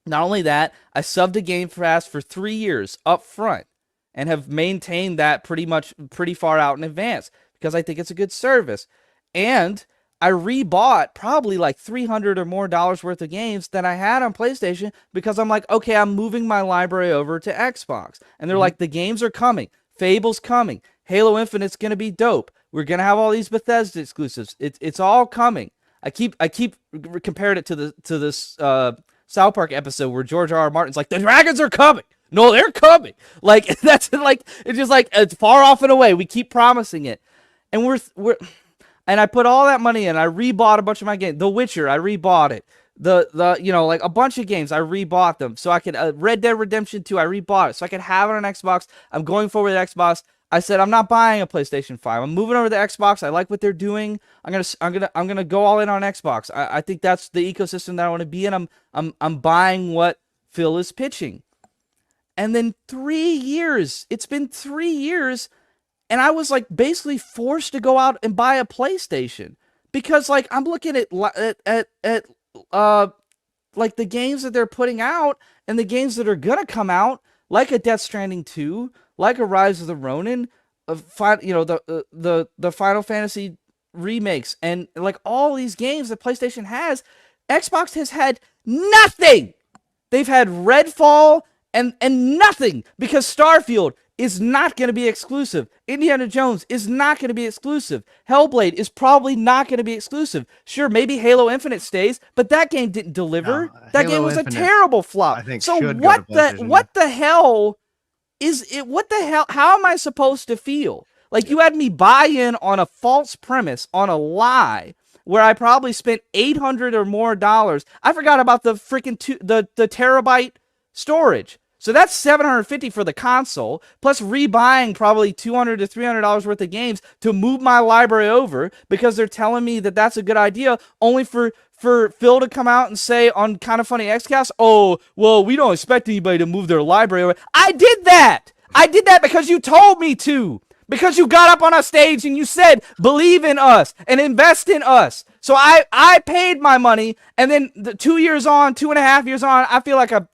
Not only that, I subbed a Game Pass for 3 years up front and have maintained that pretty far out in advance because I think it's a good service. And I rebought probably like $300 or more worth of games that I had on PlayStation because I'm like, okay, I'm moving my library over to Xbox. And they're like, the games are coming. Fable's coming. Halo Infinite's going to be dope. We're going to have all these Bethesda exclusives. It's all coming. I keep comparing it to this South Park episode where George R.R. Martin's like, the dragons are coming. No, they're coming. Like, that's like, it's just like, it's far off and away. We keep promising it. And and I put all that money in. I rebought a bunch of my games. The Witcher, I rebought it. Like a bunch of games, I rebought them. So I could, Red Dead Redemption 2, I rebought it. So I could have it on Xbox. I'm going forward with Xbox. I said, I'm not buying a PlayStation 5. I'm moving over to Xbox. I like what they're doing. I'm gonna go all in on Xbox. I think that's the ecosystem that I want to be in. I'm buying what Phil is pitching. And then 3 years. It's been 3 years. And I was like basically forced to go out and buy a PlayStation because like I'm looking at like the games that they're putting out and the games that are gonna come out, like a Death Stranding 2, like a Rise of the Ronin, the Final Fantasy remakes, and like all these games that PlayStation has, Xbox has had nothing. They've had Redfall and nothing because Starfield is not going to be exclusive. Indiana Jones is not going to be exclusive. Hellblade is probably not going to be exclusive. Sure, maybe Halo Infinite stays, but that game didn't deliver. That game was Infinite, a terrible flop. I think so what the hell is it? What the hell? How am I supposed to feel? Like you had me buy in on a false premise, on a lie, where I probably spent $800 or more. I forgot about the freaking the terabyte storage. So that's $750 for the console, plus rebuying probably $200 to $300 worth of games to move my library over because they're telling me that that's a good idea, only for Phil to come out and say on Kind of Funny XCast, oh, well, we don't expect anybody to move their library over. I did that! I did that because you told me to! Because you got up on a stage and you said, believe in us and invest in us. So I paid my money, and then 2 years on, 2.5 years on, I feel like a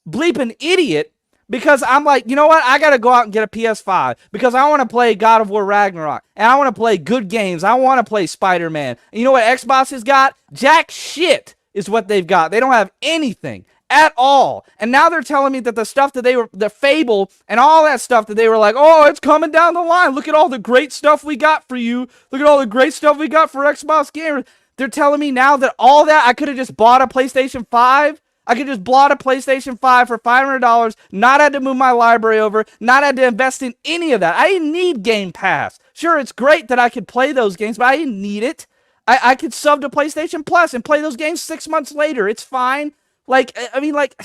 bleeping idiot because I'm like, you know what? I got to go out and get a PS5 because I want to play God of War Ragnarok and I want to play good games. I want to play Spider-Man. And you know what Xbox has got? Jack shit is what they've got. They don't have anything at all. And now they're telling me that the stuff that the Fable and all that stuff that they were like, oh, it's coming down the line. Look at all the great stuff we got for you. Look at all the great stuff we got for Xbox gamers. They're telling me now that all that I could have just bought a PlayStation 5. I could just bought a PlayStation 5 for $500, not had to move my library over, not had to invest in any of that. I didn't need Game Pass. Sure, it's great that I could play those games, but I didn't need it. I could sub to PlayStation Plus and play those games 6 months later. It's fine. Like, I mean, like,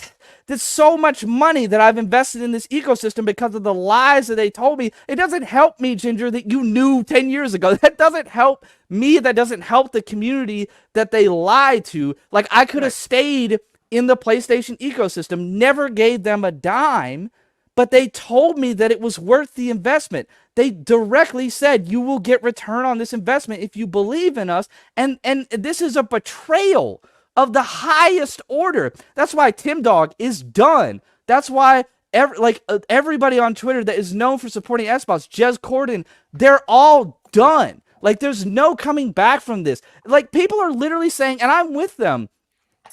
there's so much money that I've invested in this ecosystem because of the lies that they told me. It doesn't help me, Ginger, that you knew 10 years ago. That doesn't help me. That doesn't help the community that they lied to. Like, I could have stayed in the PlayStation ecosystem, never gave them a dime, but they told me that it was worth the investment. They directly said, you will get return on this investment if you believe in us. And this is a betrayal of the highest order. That's why Tim Dog is done. That's why everybody on Twitter that is known for supporting Xbox, Jez Corden, they're all done. Like, there's no coming back from this. Like, people are literally saying, and I'm with them,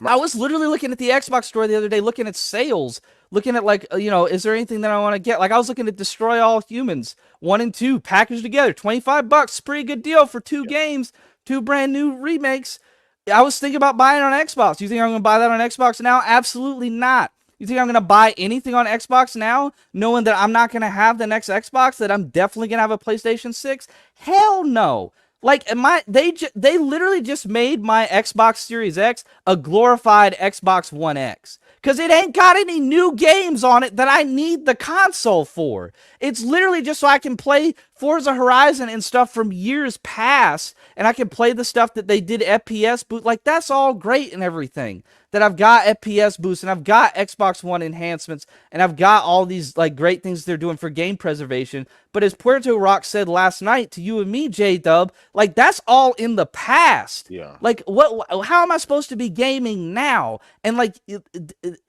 I was literally looking at the Xbox store the other day, looking at sales, looking at like, is there anything that I want to get? Like I was looking at Destroy All Humans 1 and 2 packaged together, $25, pretty good deal for 2 games, 2 brand new remakes. I was thinking about buying it on Xbox. You think I'm going to buy that on Xbox now? Absolutely not. You think I'm going to buy anything on Xbox now, knowing that I'm not going to have the next Xbox, that I'm definitely going to have a PlayStation 6? Hell no. Like, they literally just made my Xbox Series X a glorified Xbox One X. Because it ain't got any new games on it that I need the console for. It's literally just so I can play Forza Horizon and stuff from years past, and I can play the stuff that they did FPS boost. Like, that's all great and everything. That I've got FPS boost, and I've got Xbox One enhancements, and I've got all these like great things they're doing for game preservation. But as Puerto Rock said last night to you and me, J-Dub, like, that's all in the past. Yeah. Like, how am I supposed to be gaming now? And like,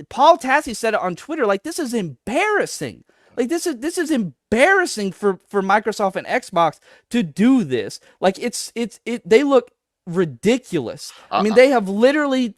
Paul Tassi said it on Twitter, like, this is embarrassing. Like, this is embarrassing for Microsoft and Xbox to do this. Like, they look ridiculous. I mean, they have literally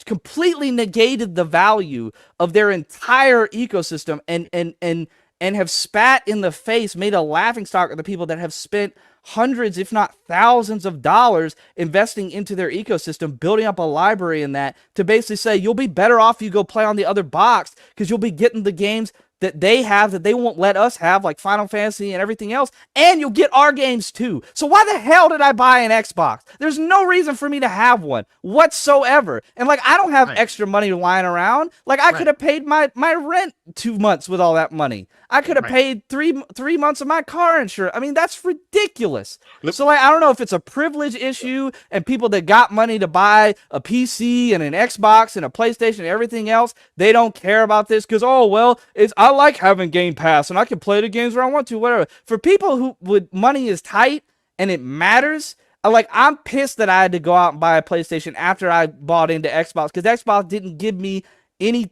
completely negated the value of their entire ecosystem and have spat in the face, made a laughingstock of the people that have spent hundreds, if not thousands of dollars investing into their ecosystem, building up a library in that, to basically say, you'll be better off if you go play on the other box because you'll be getting the games that they have that they won't let us have, like Final Fantasy and everything else, and you'll get our games too. So why the hell did I buy an Xbox? There's no reason for me to have one whatsoever. And like, I don't have extra money lying around. Like, I could have paid my rent 2 months with all that money. I could have paid three months of my car insurance. I mean, that's ridiculous. So like, I don't know if it's a privilege issue and people that got money to buy a PC and an Xbox and a PlayStation and everything else, they don't care about this because, oh, well, I like having Game Pass and I can play the games where I want to, whatever. For people who with money is tight and it matters, I'm pissed that I had to go out and buy a PlayStation after I bought into Xbox because Xbox didn't give me any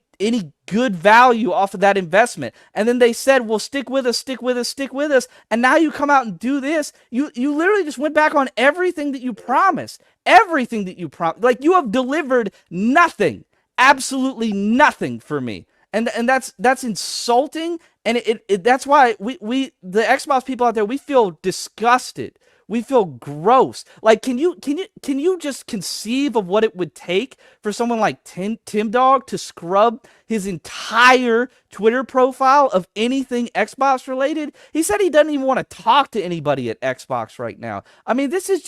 good value off of that investment. And then they said, well, stick with us. And now you come out and do this. You literally just went back on everything that you promised. Like, you have delivered nothing, absolutely nothing for me. And that's insulting. And that's why we the Xbox people out there, we feel disgusted. We feel gross. Like, can you just conceive of what it would take for someone like Tim Dog to scrub his entire Twitter profile of anything Xbox related? He said he doesn't even want to talk to anybody at Xbox right now. I mean, this is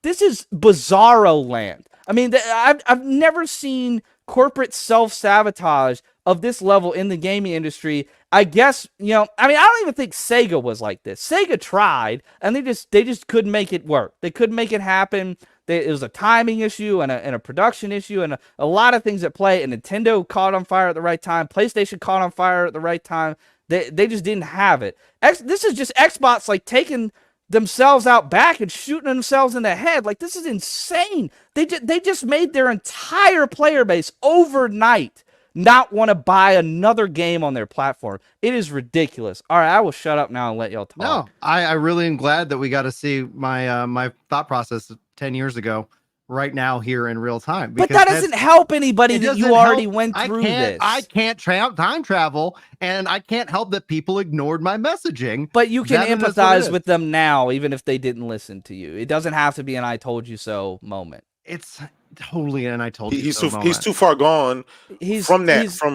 bizarro land. I mean, I've never seen corporate self-sabotage of this level in the gaming industry. I guess, I don't even think Sega was like this. Sega tried, and they just couldn't make it work. They couldn't make it happen. It was a timing issue and a production issue and a lot of things at play. And Nintendo caught on fire at the right time. PlayStation caught on fire at the right time. They just didn't have it. This is just Xbox, like, taking themselves out back and shooting themselves in the head. Like, this is insane. They just made their entire player base overnight not want to buy another game on their platform. It is ridiculous. All right, I will shut up now and let y'all talk. No, I really am glad that we got to see my my thought process 10 years ago right now here in real time. But that doesn't help anybody that you already went through this. I can't time travel, and I can't help that people ignored my messaging. But you can empathize with them now, even if they didn't listen to you. It doesn't have to be an I told you so moment. It's totally an I told you he's so too moment. He's too far gone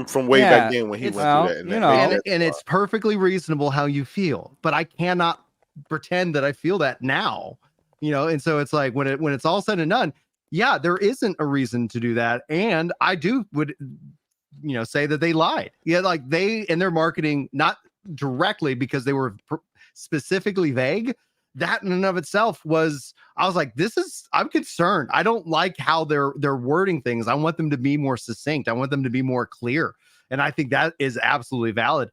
from way back then when he went through that. And it's perfectly reasonable how you feel, but I cannot pretend that I feel that now. And so it's like when it's all said and done, yeah, there isn't a reason to do that. And I would say that they lied. Yeah, like they in their marketing, not directly because they were specifically vague. That in and of itself I was like, I'm concerned. I don't like how they're wording things. I want them to be more succinct. I want them to be more clear. And I think that is absolutely valid.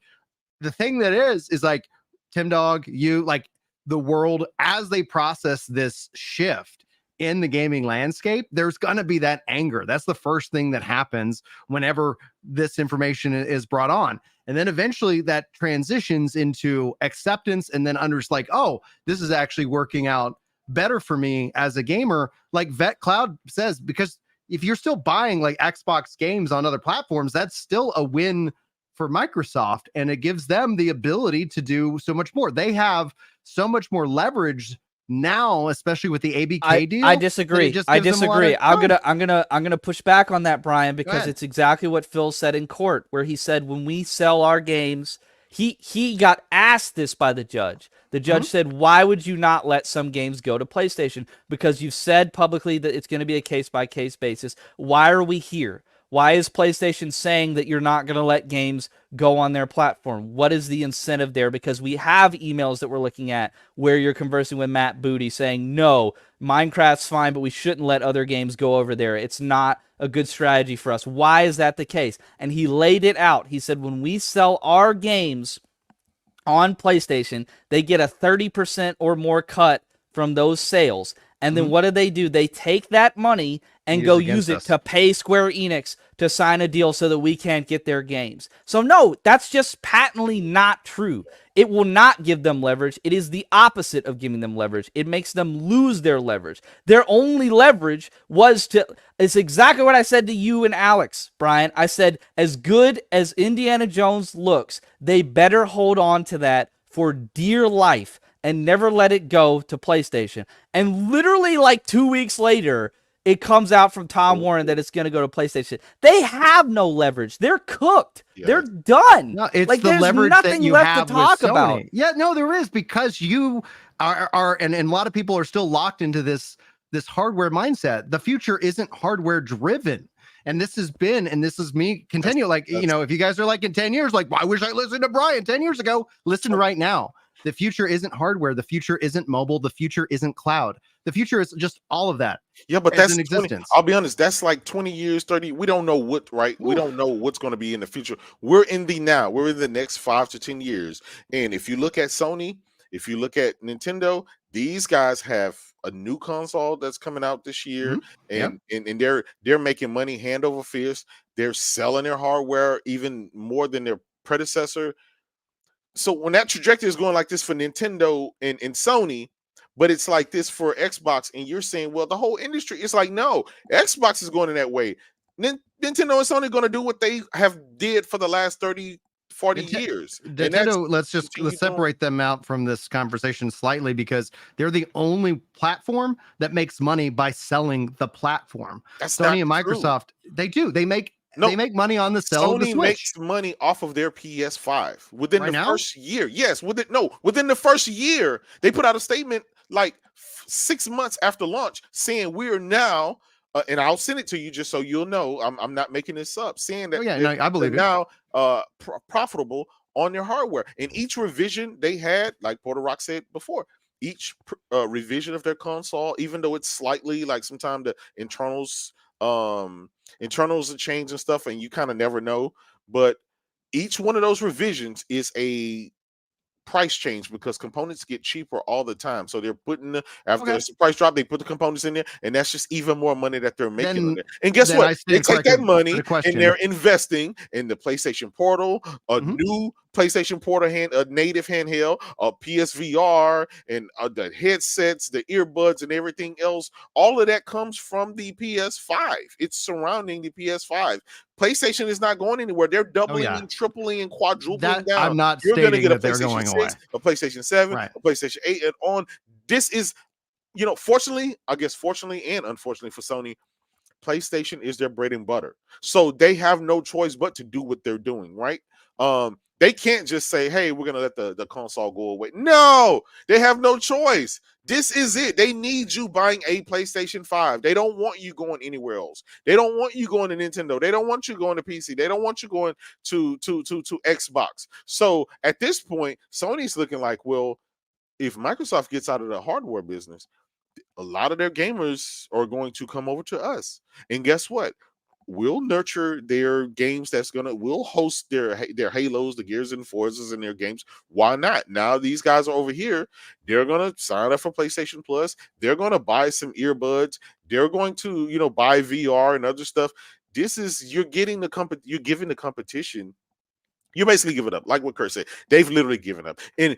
The thing that is like, Tim Dog, you, like, the world, as they process this shift in the gaming landscape, there's going to be that anger. That's the first thing that happens whenever this information is brought on. And then eventually that transitions into acceptance, and then like, oh, this is actually working out better for me as a gamer. Like Vet Cloud says, because if you're still buying like Xbox games on other platforms, that's still a win for Microsoft, and it gives them the ability to do so much more. They have so much more leverage Now, especially with the ABK deal, I then disagree. it just I gives them a lot disagree. of I'm gonna push back on that, Brian, because ahead. it's exactly what Phil said in court, where he said when we sell our games, he got asked this by the judge. The judge said, "Why would you not let some games go to PlayStation? Because you've said publicly that it's going to be a case by case basis. Why are we here? Why is PlayStation saying that you're not going to let games go on their platform? What is the incentive there? Because we have emails that we're looking at where you're conversing with Matt Booty saying, no, Minecraft's fine, but we shouldn't let other games go over there. It's not a good strategy for us. Why is that the case?" And he laid it out. He said, when we sell our games on PlayStation, they get a 30% or more cut from those sales. And then what do? They take that money and go use it to pay Square Enix to sign a deal so that we can't get their games. So no, that's just patently not true. It will not give them leverage. It is the opposite of giving them leverage. It makes them lose their leverage. Their only leverage was to, it's exactly what I said to you and Alex, Brian. I said, as good as Indiana Jones looks, they better hold on to that for dear life and never let it go to PlayStation. And literally like 2 weeks later, it comes out from Tom Warren that it's going to go to PlayStation. They have no leverage. They're cooked. Yeah. They're done. No, it's like, the there's leverage nothing that you left have to talk with Sony. about. Yeah, no, there is, because you are and a lot of people are still locked into this hardware mindset. The future isn't hardware driven. And this has been, and this is me continue. If you guys are like in 10 years, like, well, I wish I listened to Brian 10 years ago. Listen right now. The future isn't hardware. The future isn't mobile. The future isn't cloud. The future is just all of that. Yeah, but as that's an 20, existence. I'll be honest, that's like 20 years, 30. We don't know what, right? We don't know what's going to be in the future. We're in the now. We're in the next 5 to 10 years. And if you look at Sony, if you look at Nintendo, these guys have a new console that's coming out this year, and they're making money hand over fist. They're selling their hardware even more than their predecessor. So when that trajectory is going like this for Nintendo and Sony, but it's like this for Xbox, and you're saying, well, the whole industry, it's like, no, Xbox is going in that way. Nintendo and Sony going to do what they have did for the last 30, 40 years. Nintendo, let's separate them out from this conversation slightly, because they're the only platform that makes money by selling the platform. That's Sony and not Microsoft, true. they make money on the sell of the Sony Switch. makes money off of their PS5 within Right the now? first year. Yes, within the first year, they put out a statement like 6 months after launch saying we are now, and I'll send it to you just so you'll know. I'm not making this up. Saying that I believe it. now profitable on their hardware. And each revision they had, like Porter Rock said before, each revision of their console, even though it's slightly like sometimes the internals are changed and stuff, and you kind of never know, but each one of those revisions is a price change because components get cheaper all the time. So they're putting after the price drop, they put the components in there, and that's just even more money that they're making on it. And guess what? They take that money and they're investing in the PlayStation Portal, a new PlayStation Portal a native handheld, a PSVR, and the headsets, the earbuds, and everything else. All of that comes from the PS5. It's surrounding the PS5. PlayStation is not going anywhere. They're doubling and tripling and quadrupling down. I'm not You're going to stating get a that they're PlayStation going 6, away. a PlayStation 7, a PlayStation 8, and on. This is, fortunately and unfortunately for Sony, PlayStation is their bread and butter. So they have no choice but to do what they're doing, right? They can't just say, hey, we're going to let the console go away. No, they have no choice. This is it. They need you buying a PlayStation 5. They don't want you going anywhere else. They don't want you going to Nintendo. They don't want you going to PC. They don't want you going to Xbox. So at this point, Sony's looking like, well, if Microsoft gets out of the hardware business, a lot of their gamers are going to come over to us. And guess what? We'll nurture their games. We'll host their Halos, the Gears and Forzas in their games. Why not? Now these guys are over here. They're going to sign up for PlayStation Plus. They're going to buy some earbuds. They're going to, buy VR and other stuff. You're giving the competition. You're basically giving up. Like what Kurt said, they've literally given up. And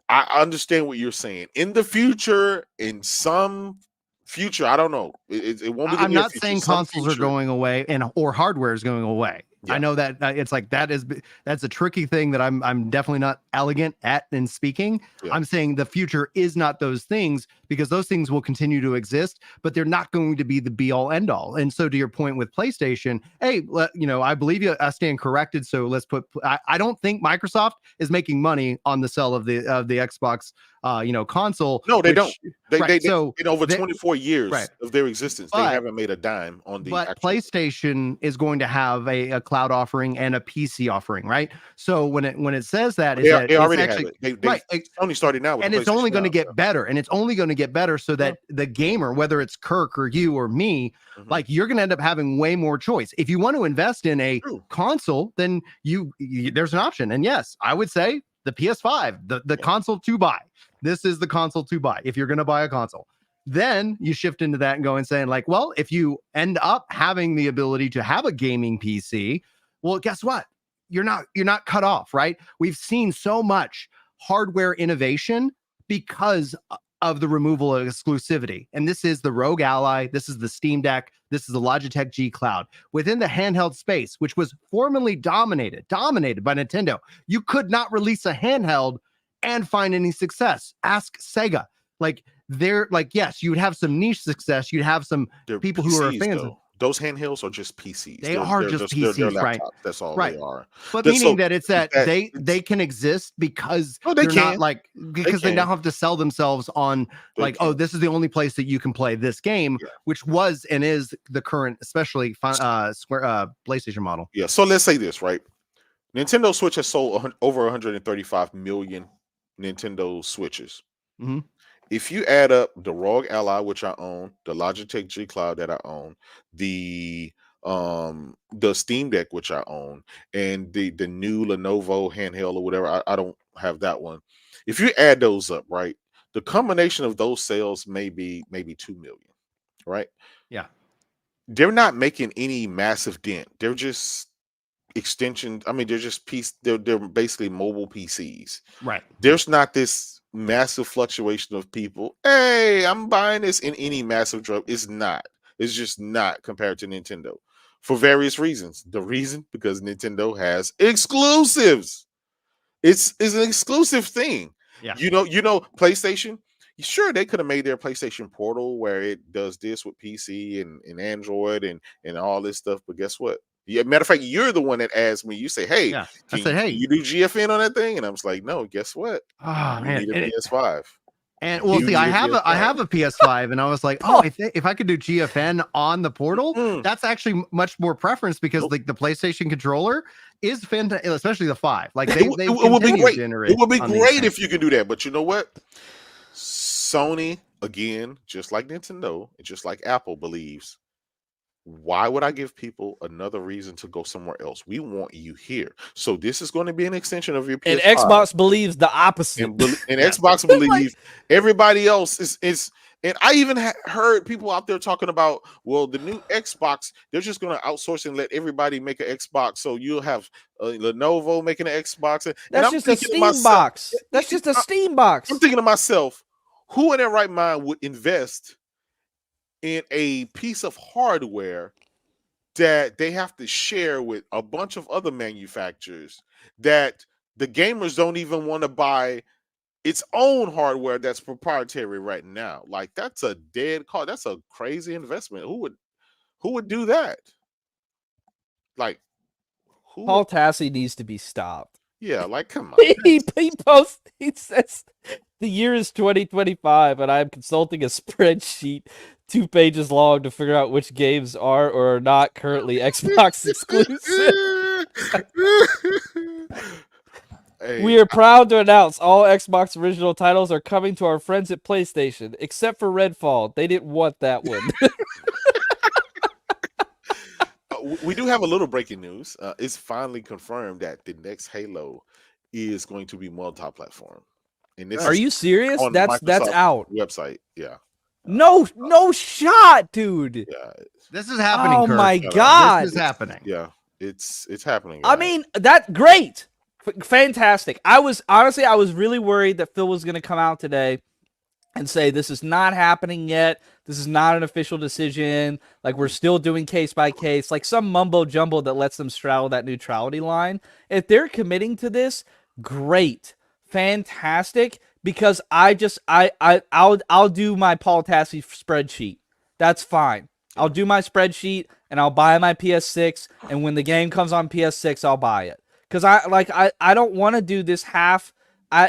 I understand what you're saying. In the future, in some future, I don't know. It won't be. I'm not saying consoles are going away or hardware is going away. I know that it's like that's a tricky thing that I'm definitely not elegant at in speaking. Yeah. I'm saying the future is not those things, because those things will continue to exist, but they're not going to be the be all end all. And so to your point with PlayStation, hey, I believe you. I stand corrected. So let's put. I don't think Microsoft is making money on the sale of the Xbox console. No, they don't. So in over 24 years of their existence, they But- haven't made a dime on the. But actual- PlayStation is going to have a cloud offering and a PC offering, right? So when it says that, they it's already actually, have it. Sony started now, with and the it's only PlayStation going to Now, get so. better, and it's only going to get better, so that the gamer, whether it's Kirk or you or me, Mhm. like you're going to end up having way more choice. If you want to invest in a True. console, then you there's an option. And yes, I would say the PS5, the console to buy. This is the console to buy if you're going to buy a console. Then you shift into that and go and saying like, well, if you end up having the ability to have a gaming PC, well, guess what? You're not cut off, right? We've seen so much hardware innovation because of the removal of exclusivity. And this is the Rogue Ally, this is the Steam Deck, this is the Logitech G Cloud. Within the handheld space, which was formerly dominated by Nintendo, you could not release a handheld and find any success. Ask Sega. Like, they're like, yes, you would have some niche success. You'd have some They're people who are PCs, fans though. Those handhelds are just PCs. They are just they're PCs, right? laptops. That's all Right. they are. But That's meaning so- that it's that they can exist because Oh, they they're not can. like, because they can. now have to sell themselves on They like, can. oh, this is the only place that you can play this game, Yeah. which was and is the current, especially PlayStation model. Yeah. So let's say this, right? Nintendo Switch has sold over 135 million Nintendo Switches. Mhm. If you add up the Rogue Ally, which I own, the Logitech G Cloud that I own, the Steam Deck, which I own, and the new Lenovo handheld or whatever, I don't have that one. If you add those up, right, the combination of those sales may be maybe 2 million, right? Yeah. They're not making any massive dent. They're just extensions. I mean, they're just they're basically mobile PCs. Right. There's not this massive fluctuation of people. Hey, I'm buying this in any massive drop. It's not. It's just not compared to Nintendo for various reasons. The reason because Nintendo has exclusives. It's an exclusive thing. Yeah. You know, PlayStation. Sure, they could have made their PlayStation Portal where it does this with PC and Android and all this stuff. But guess what? Yeah, matter of fact, you're the one that asked me. You say, "Hey, Yeah. I can said, hey, you do GFN on that thing?" And I was like, "No." Guess what? oh You man. need a And PS5. And well, You see, I need a have a PS5, and I was like, oh, if I could do GFN on the portal, Mm. that's actually much more preference because Nope. like the PlayStation controller is fantastic, especially the 5. Like It they would be great. Generate It would be on these great things. if you can do that. But you know what? Sony, again, just like Nintendo, and just like Apple, believes, why would I give people another reason to go somewhere else? We want you here. So this is going to be an extension of your PS5. And Xbox believes the opposite. And Xbox believes everybody else is. And I even heard people out there talking about, well, the new Xbox, they're just going to outsource and let everybody make an Xbox. So you'll have Lenovo making an Xbox. And That's I'm just a thinking to Steam myself- box. That's just a Steam box. I'm thinking to myself, who in their right mind would invest in a piece of hardware that they have to share with a bunch of other manufacturers that the gamers don't even want to buy its own hardware that's proprietary right now? Like, that's a dead call. That's a crazy investment. Who would do that? Like, who Paul would, Tassi needs to be stopped. yeah, like, come on. He says the year is 2025 and I'm consulting a spreadsheet 2 pages long to figure out which games are or are not currently Xbox exclusive. Hey, We are proud to announce all Xbox original titles are coming to our friends at PlayStation, except for Redfall. They didn't want that one. we do have a little breaking news. It's finally confirmed that the next Halo is going to be multi-platform. And this Are is you serious? on That's Microsoft out. website. Yeah, No shot, dude. yeah, This is happening. Oh Kirk. my Shut up. god. This is happening. yeah. It's happening. I guys. mean, that great. Fantastic. I was really worried that Phil was going to come out today and say this is not happening yet. This is not an official decision. Like, we're still doing case by case, like some mumbo jumbo that lets them straddle that neutrality line. If they're committing to this, great, fantastic. Because I'll do my Paul Tassi spreadsheet. That's fine. I'll do my spreadsheet and I'll buy my PS6. And when the game comes on PS6, I'll buy it. Because I don't want to do this half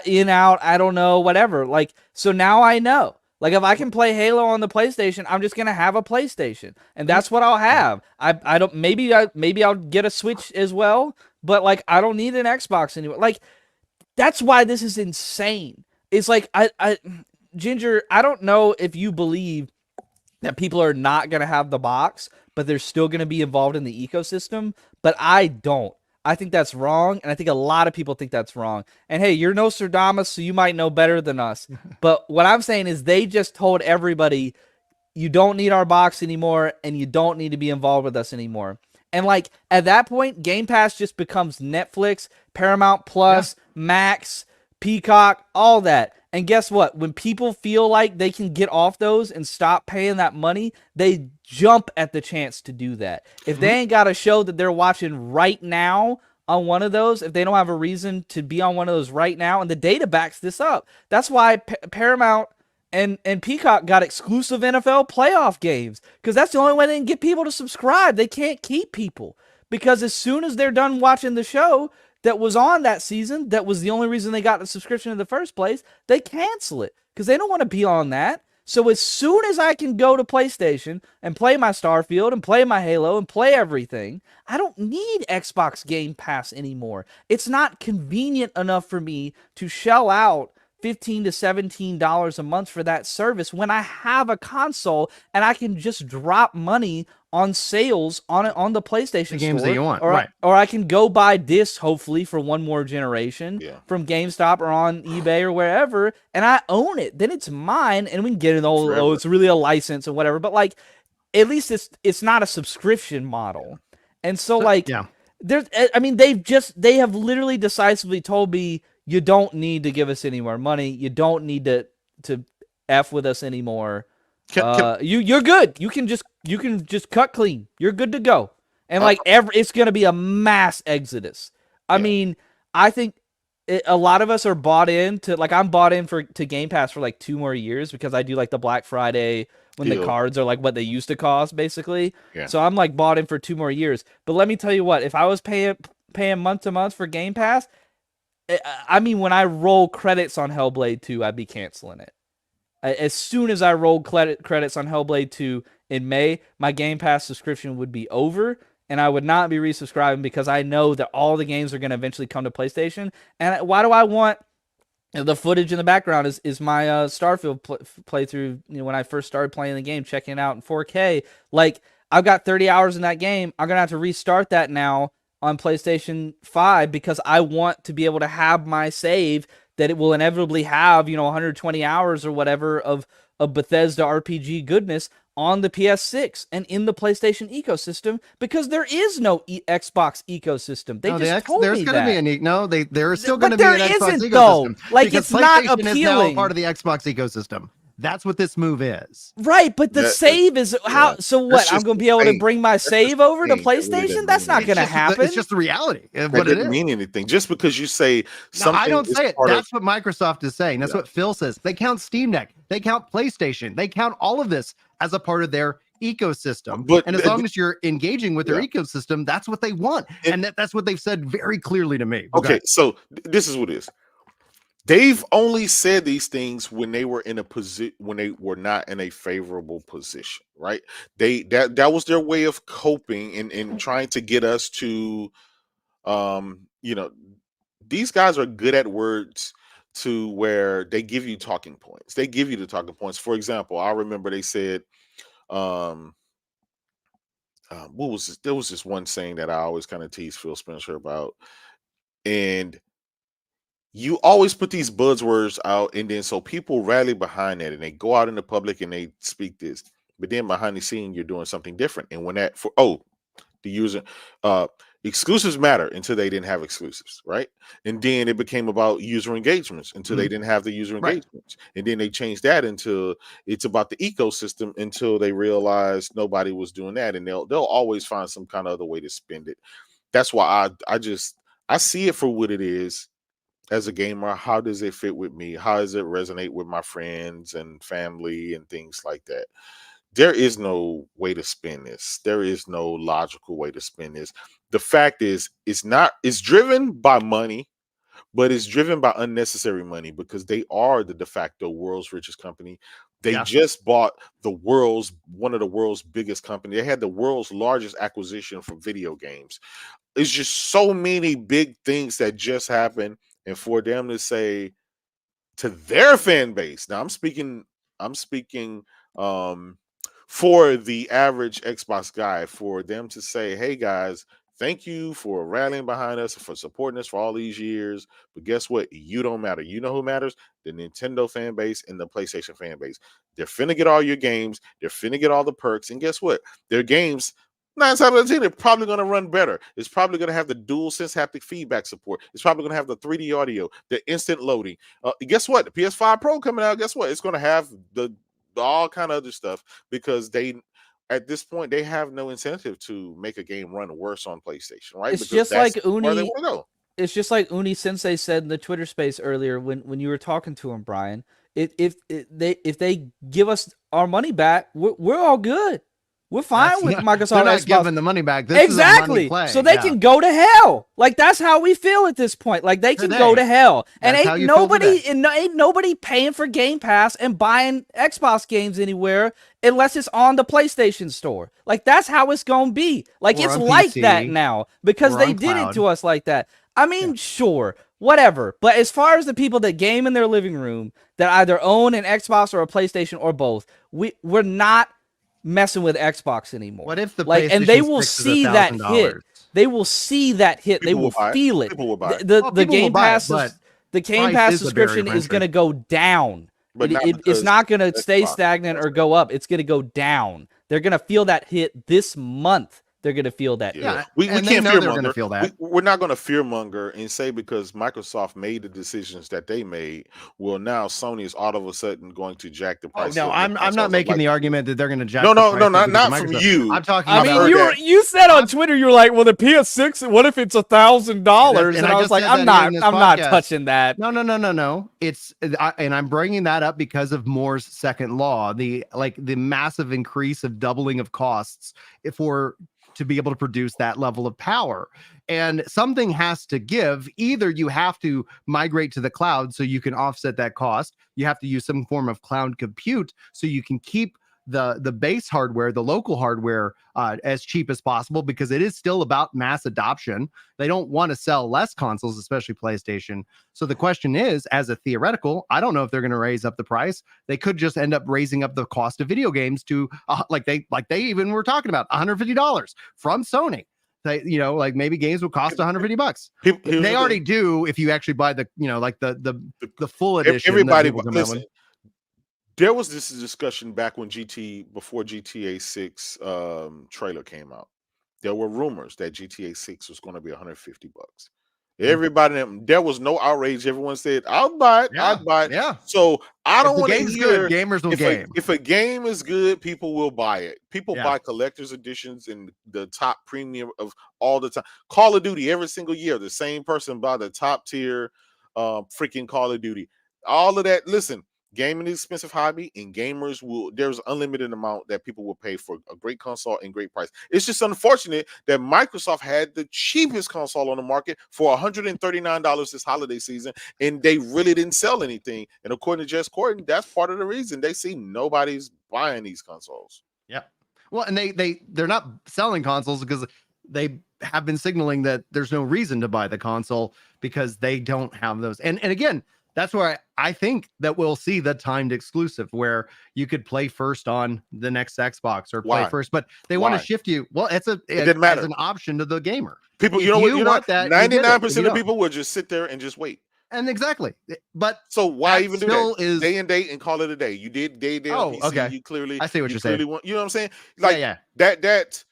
in out, I don't know, whatever. Like, so now I know. Like, if I can play Halo on the PlayStation, I'm just gonna have a PlayStation, and that's what I'll have. I don't maybe I'll get a Switch as well, but like I don't need an Xbox anymore. Like, that's why this is insane. It's like Ginger, I don't know if you believe that people are not gonna have the box, but they're still gonna be involved in the ecosystem. But I don't. I think that's wrong, and I think a lot of people think that's wrong. And hey, you're Nostradamus, so you might know better than us. But what I'm saying is they just told everybody, you don't need our box anymore, and you don't need to be involved with us anymore. And like at that point, Game Pass just becomes Netflix, Paramount Plus, Max, Peacock, all that. And guess what? When people feel like they can get off those and stop paying that money, they jump at the chance to do that. If they ain't got a show that they're watching right now on one of those, if they don't have a reason to be on one of those right now, and the data backs this up, that's why Paramount and Peacock got exclusive NFL playoff games, because that's the only way they can get people to subscribe. They can't keep people, because as soon as they're done watching the show that was on that season, that was the only reason they got the subscription in the first place, they cancel it because they don't want to be on that. So as soon as I can go to PlayStation and play my Starfield and play my Halo and play everything, I don't need Xbox Game Pass anymore. It's not convenient enough for me to shell out $15 to $17 a month for that service when I have a console and I can just drop money on sales on the PlayStation The games store, that you want, or, right. or I can go buy discs, hopefully, for one more generation from GameStop or on eBay or wherever, and I own it. Then it's mine, and we can get it. Oh, it's really a license and whatever. But like, at least it's not a subscription model. And so like, there's, I mean, they have literally decisively told me, you don't need to give us any more money. You don't need to F with us anymore. You're good. You can just cut clean. You're good to go. And like it's gonna be a mass exodus. I mean, I think a lot of us are bought in to, like, I'm bought in to Game Pass for like 2 more years because I do like the Black Friday when the cards are like what they used to cost, basically. So I'm like bought in for 2 more years. But let me tell you what, if I was paying month to month for Game Pass, I mean, when I roll credits on Hellblade 2, I'd be canceling it. As soon as I rolled credits on Hellblade 2 in May, my Game Pass subscription would be over, and I would not be resubscribing because I know that all the games are going to eventually come to PlayStation. And why do I want the footage in the background is my Starfield playthrough, you know, when I first started playing the game, checking it out in 4K. Like, I've got 30 hours in that game. I'm going to have to restart that now on PlayStation 5 because I want to be able to have my save that it will inevitably have, you know, 120 hours or whatever of Bethesda RPG goodness on the PS6 and in the PlayStation ecosystem, because there is no Xbox ecosystem. They just told me that. There's going to be there is still going to But be an there Xbox isn't, ecosystem. though. Like, because it's not PlayStation is now appealing. part of the Xbox ecosystem. That's what this move is. Right, but the save is how. So what? I'm going to be able to bring my save over to PlayStation? That's not going to happen. It's just the reality of That what it doesn't is. mean anything. Just because you say something. No, I don't say it. part That's what Microsoft is saying. That's what Phil says. They count Steam Deck. They count PlayStation. They count all of this as a part of their ecosystem. And as long as you're engaging with their ecosystem, that's what they want. And that's what they've said very clearly to me. Okay, so this is what it is. They've only said these things when they were in a position, when they were not in a favorable position, right? That was their way of coping and trying to get us to, you know, these guys are good at words to where they give you talking points. They give you the talking points. For example, I remember they said, what was this? There was this one saying that I always kind of tease Phil Spenser about, and you always put these buzzwords out, and then so people rally behind that, and they go out in the public and they speak this, but then behind the scene you're doing something different. And when that The user exclusives matter until they didn't have exclusives, right? And then it became about user engagements until they didn't have the user Right. engagements. And then they changed that until it's about the ecosystem until they realized nobody was doing that. And they'll always find some kind of other way to spend it. That's why I see it for what it is as a gamer. How does it fit with me? How does it resonate with my friends and family and things like that? There is no way to spin this. There is no logical way to spin this. The fact is, it's driven by money, but it's driven by unnecessary money because they are the de facto world's richest company. They just bought one of the world's biggest company. They had the world's largest acquisition for video games. It's just so many big things that just happened. And for them to say to their fan base, now I'm speaking for the average Xbox guy, for them to say, hey guys, thank you for rallying behind us, for supporting us for all these years. But guess what? You don't matter. You know who matters? The Nintendo fan base and the PlayStation fan base. They're finna get all your games. They're finna get all the perks. And guess what? Their games, 9 times out of 10, they're probably going to run better. It's probably going to have the dual sense haptic feedback support. It's probably going to have the 3D audio, the instant loading. Guess what? The PS5 Pro coming out, guess what? It's going to have the all kind of other stuff because at this point they have no incentive to make a game run worse on PlayStation, right? It's because just like where they Uni. want to go. It's just like Uni Sensei said in the Twitter space earlier when you were talking to him, Brian. If they give us our money back, we're all good. We're fine with Microsoft. They're not Xbox. giving the money back. This exactly. Is a money play. So they can go to hell. Like that's how we feel at this point. Like they can go to hell. And ain't nobody paying for Game Pass and buying Xbox games anywhere unless it's on the PlayStation Store. Like that's how it's gonna be. Like it's like PC, that now because they did it to us like that. I mean, sure, whatever. But as far as the people that game in their living room that either own an Xbox or a PlayStation or both, we're not messing with Xbox anymore. What if the PlayStation and they will see that hit? They will see that hit. They will feel it. People will buy it. The Game Pass the Game Pass subscription is going to go down. It's not going to stay stagnant or go up. It's going to go down. They're going to feel that hit this month. They're going to feel that. Yeah, we can't fearmonger. We're not going to fearmonger and say because Microsoft made the decisions that they made, well, now Sony is all of a sudden going to jack the price. No, I'm not making the argument that they're going to jack. No, not from you. I'm talking. I mean, you said on Twitter, you were like, well, the PS6. What if it's $1,000? And I was like, I'm not touching that. No. It's and I'm bringing that up because of Moore's second law, the massive increase of doubling of costs to be able to produce that level of power. And something has to give. Either you have to migrate to the cloud so you can offset that cost. You have to use some form of cloud compute so you can keep the base hardware, the local hardware, as cheap as possible, because it is still about mass adoption. They don't want to sell less consoles, especially PlayStation. So the question is, as a theoretical, I don't know if they're going to raise up the price. They could just end up raising up the cost of video games to like they even were talking about $150 from Sony. They, maybe games will cost $150. They already do if you actually buy the the full edition. Everybody, listen. There was this discussion back when before GTA 6 trailer came out. There were rumors that GTA 6 was going to be $150. Everybody, there was no outrage. Everyone said, "I'll buy it. I'll buy it." Yeah. So I don't want to hear. Good, gamers will game. If a game is good, people will buy it. People buy collector's editions and the top premium of all the time. Call of Duty every single year. The same person buy the top tier, freaking Call of Duty. All of that. Listen. Gaming is an expensive hobby, and gamers there's unlimited amount that people will pay for a great console and great price. It's just unfortunate that Microsoft had the cheapest console on the market for $139 this holiday season, and they really didn't sell anything. And according to Jess Corden, that's part of the reason they see nobody's buying these consoles. Yeah. Well, and they're not selling consoles because they have been signaling that there's no reason to buy the console because they don't have those. And again, that's where I think that we'll see the timed exclusive where you could play first on the next Xbox or play first, but they want to shift you. Well, it didn't matter. As an option to the gamer. People, you know what? 99% of people will just sit there and just wait. And exactly, but so why even do that? Is day and date and call it a day. You did day on PC. Okay. You clearly, I see what you're saying. You know what I'm saying? Like yeah. that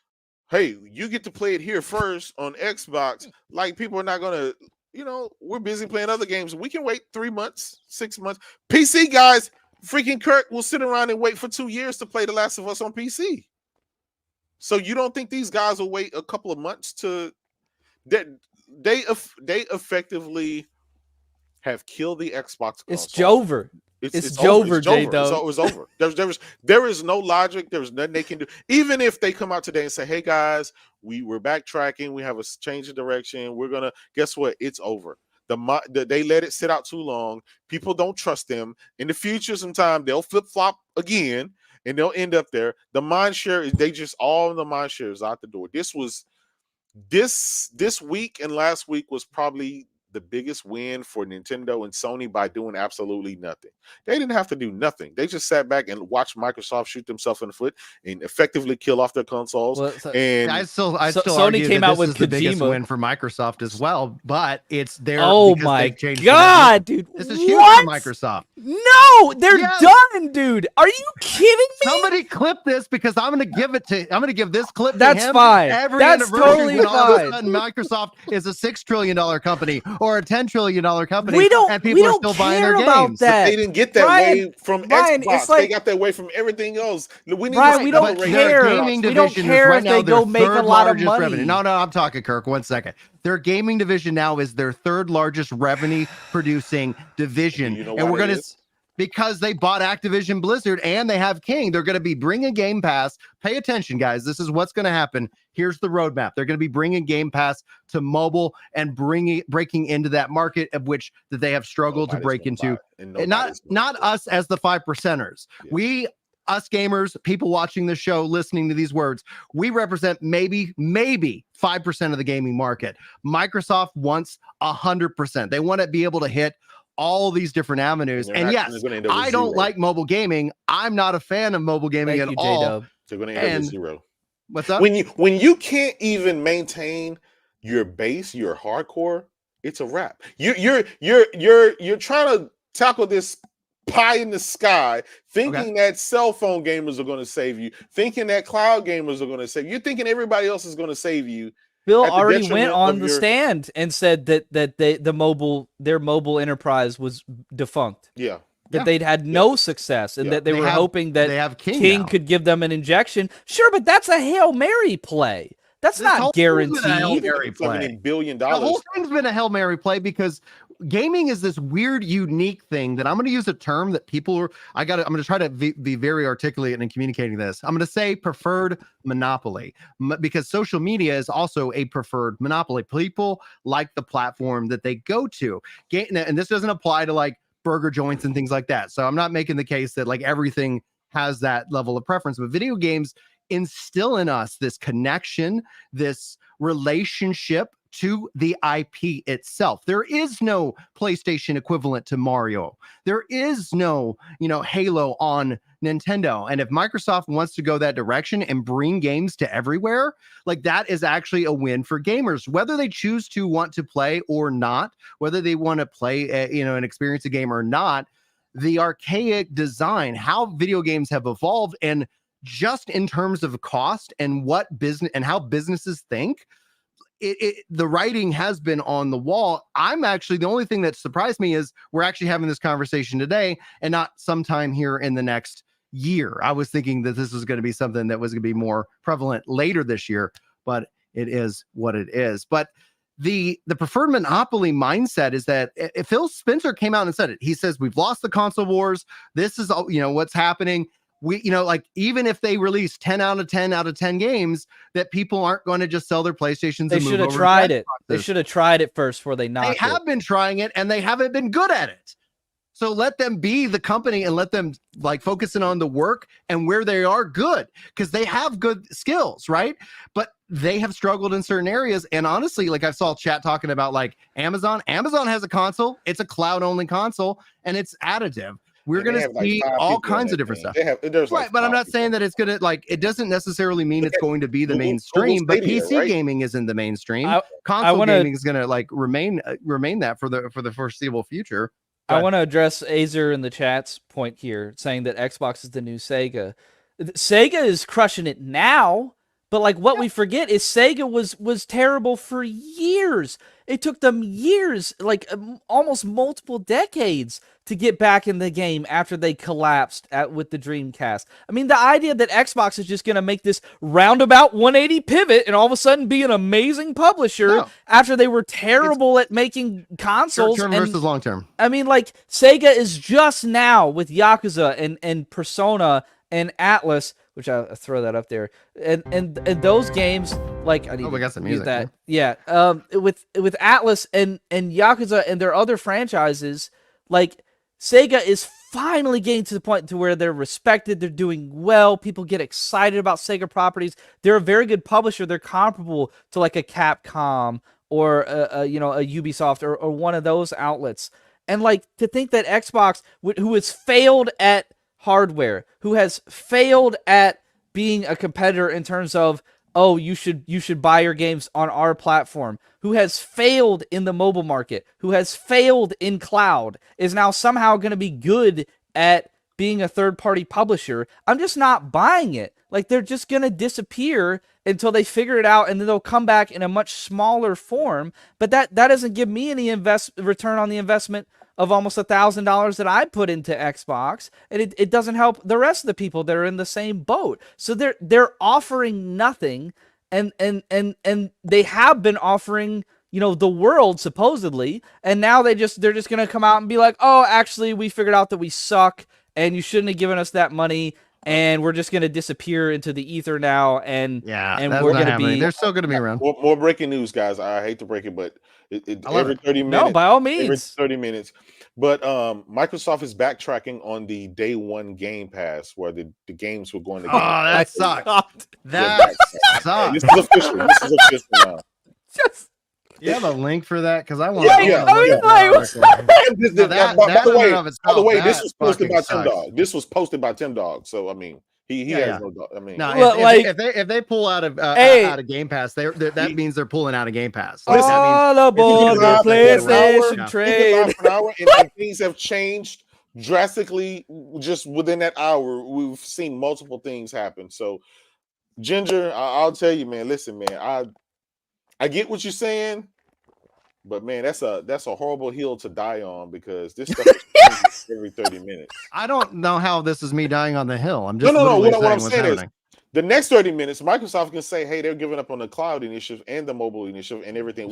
hey, you get to play it here first on Xbox. Like people are not gonna, we're busy playing other games. We can wait 3 months, 6 months. PC guys, freaking Kirk will sit around and wait for 2 years to play The Last of Us on PC. So you don't think these guys will wait a couple of months to that they effectively have killed the Xbox console. It's Jover. It's Jover, J-Dub. It's over. There is no logic. There's nothing they can do. Even if they come out today and say, "Hey guys, we're backtracking. We have a change of direction. We're gonna guess what? It's over." They let it sit out too long. People don't trust them. In the future, sometime they'll flip flop again, and they'll end up there. The mind share is all the mind share is out the door. This week and last week was probably the biggest win for Nintendo and Sony by doing absolutely nothing. They didn't have to do nothing. They just sat back and watched Microsoft shoot themselves in the foot and effectively kill off their consoles. And I still Sony argue came that out this with is the biggest Kojima. win for Microsoft as well, but it's their Oh my god, dude! This is huge what? for Microsoft. No, they're Yes. done, dude. Are you kidding me? Somebody clip this because I'm gonna give this clip That's to him fine. every That's anniversary totally when all of a fine. sudden Microsoft is a $6 trillion company or a $10 trillion company. We don't. and We people are don't still buying their care about games. that. they didn't get that Brian, way from Brian, Xbox. it's like- They got that way from everything else. We need Brian, to we don't separate care. Xbox. Gaming We don't division care is right if now they their go make a third lot of largest money. revenue. No, I'm talking, Kirk. 1 second. Their gaming division now is their third largest revenue producing division, Do you know and why we're that gonna. is? Because they bought Activision Blizzard and they have King. They're going to be bringing Game Pass. Pay attention, guys. This is what's going to happen. Here's the roadmap. They're going to be bringing Game Pass to mobile and breaking into that market of which that they have struggled to break into. And not us as the 5%ers. Yeah. Us gamers, people watching the show, listening to these words, we represent maybe 5% of the gaming market. Microsoft wants 100%. They want to be able to hit all these different avenues. And yes, I don't like mobile gaming. I'm not a fan of mobile gaming Thank at you, all. J-Dub. They're going to end up with zero. What's up? When you can't even maintain your base, your hardcore, it's a wrap. You're trying to tackle this pie in the sky, thinking that cell phone gamers are going to save you, thinking that cloud gamers are going to save you. You're thinking everybody else is going to save you. Phil already went on the stand and said that their mobile enterprise was defunct. Yeah. That they'd had no success and that they were hoping that they have King could give them an injection. Sure, but that's a Hail Mary play. That's not guaranteed. $70 billion. The whole thing's been a Hail Mary play because gaming is this weird, unique thing that I'm going to use a term that people are. I'm going to try to be very articulate in communicating this. I'm going to say preferred monopoly because social media is also a preferred monopoly. People like the platform that they go to. And this doesn't apply to like burger joints and things like that. So I'm not making the case that like everything has that level of preference, but video games instill in us this connection, this relationship to the IP itself. There is no PlayStation equivalent to Mario. There is no, Halo on Nintendo. And if Microsoft wants to go that direction and bring games to everywhere, like that is actually a win for gamers, whether they choose to want to play or not, whether they want to play, and experience a game or not. The archaic design, how video games have evolved, and just in terms of cost and what business and how businesses think, the writing has been on the wall. I'm actually, the only thing that surprised me is we're actually having this conversation today and not sometime here in the next year. I was thinking that this was going to be something that was going to be more prevalent later this year, but it is what it is. But the preferred monopoly mindset is that if Phil Spenser came out and said it, he says, we've lost the console wars. This is, what's happening. We, even if they release 10 out of 10 games, that people aren't going to just sell their PlayStations. They should have tried it. They should have tried it first before they knocked it. They have been trying it and they haven't been good at it. So let them be the company and let them like focusing on the work and where they are good, because they have good skills, right? But they have struggled in certain areas. And honestly, like I saw chat talking about like Amazon. Amazon has a console. It's a cloud-only console and it's additive. We're going to see all kinds of different stuff. Right, but I'm not saying that it's going to like, it doesn't necessarily mean it's going to be the mainstream, but PC gaming is in the mainstream. Console gaming is going to like remain that for the foreseeable future. I want to address Azer in the chat's point here, saying that Xbox is the new Sega. Sega is crushing it now, But like what we forget is Sega was terrible for years. It took them years, like almost multiple decades, to get back in the game after they collapsed with the Dreamcast. I mean, the idea that Xbox is just going to make this roundabout 180 pivot and all of a sudden be an amazing publisher after they were terrible at making consoles. Short term versus long term. I mean, like, Sega is just now with Yakuza and Persona and Atlas, which I throw that up there, and those games, like, I need we got some music. that. Yeah. With Atlas and Yakuza and their other franchises, like, Sega is finally getting to the point to where they're respected, they're doing well, people get excited about Sega properties. They're a very good publisher. They're comparable to like a Capcom or a Ubisoft or one of those outlets. And like to think that Xbox, who has failed at hardware, who has failed at being a competitor in terms of, oh, you should buy your games on our platform, who has failed in the mobile market, who has failed in cloud, is now somehow going to be good at being a third-party publisher. I'm just not buying it. Like, they're just going to disappear until they figure it out, and then they'll come back in a much smaller form. But that doesn't give me any return on the investment of almost $1,000 that I put into Xbox, and it doesn't help the rest of the people that are in the same boat. So they're offering nothing, and they have been offering, the world supposedly, and now they're just gonna come out and be like, oh, actually we figured out that we suck, and you shouldn't have given us that money, and we're just gonna disappear into the ether now, and we're gonna be. They're still gonna be around. More breaking news, guys. I hate to break it, but every 30 minutes. No, by all means. Every 30 minutes. But Microsoft is backtracking on the day one Game Pass where the games were going to Oh, that sucks. That sucks. This is official. This is official now. You have a link for that? Because I want Yeah. I was like, By the way, this was posted by Tim sucks. Dog. This was posted by Tim Dog. So I mean, he has no dog. I mean, No, Well, if they pull out of Hey. out of Game Pass, that means they're pulling out of Game Pass. Listen, all if aboard you the can lie PlayStation You can trade. lie for an hour, and things have changed drastically just within that hour. We've seen multiple things happen. So, Ginger, I'll tell you, man. Listen, man, I get what you're saying, but man, that's a horrible hill to die on because this stuff is changing every 30 minutes. I don't know how this is me dying on the hill. I'm just No. literally What I'm what's saying is, happening. the next 30 minutes, Microsoft can say, hey, they're giving up on the cloud initiative and the mobile initiative and everything.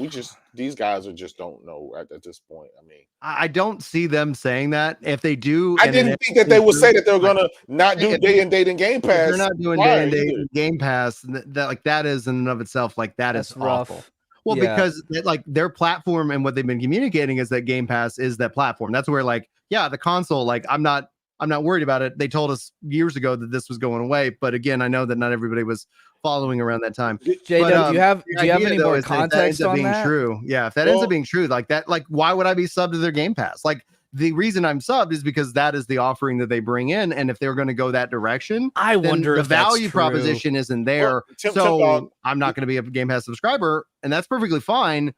These guys just don't know at this point. I mean, I don't see them saying that. If they do, I didn't think that they would say that they're going to not do day and date in Game if Pass. they're not doing day and date Game Pass, that is in and of itself, like that is awful. rough. Well, Yeah. because like their platform and what they've been communicating is that Game Pass is that platform. That's where the console, like I'm not worried about it. They told us years ago that this was going away, but again, I know that not everybody was following around that time. J-Dub, do you have any more is that context ends up on being that? true? Yeah, if that ends up being true, like that, like why would I be subbed to their Game Pass? Like the reason I'm subbed is because that is the offering that they bring in, and if they're going to go that direction, I then wonder the if that's value true. proposition isn't there. Tim So Dog, I'm not going to be a Game Pass subscriber, and that's perfectly fine.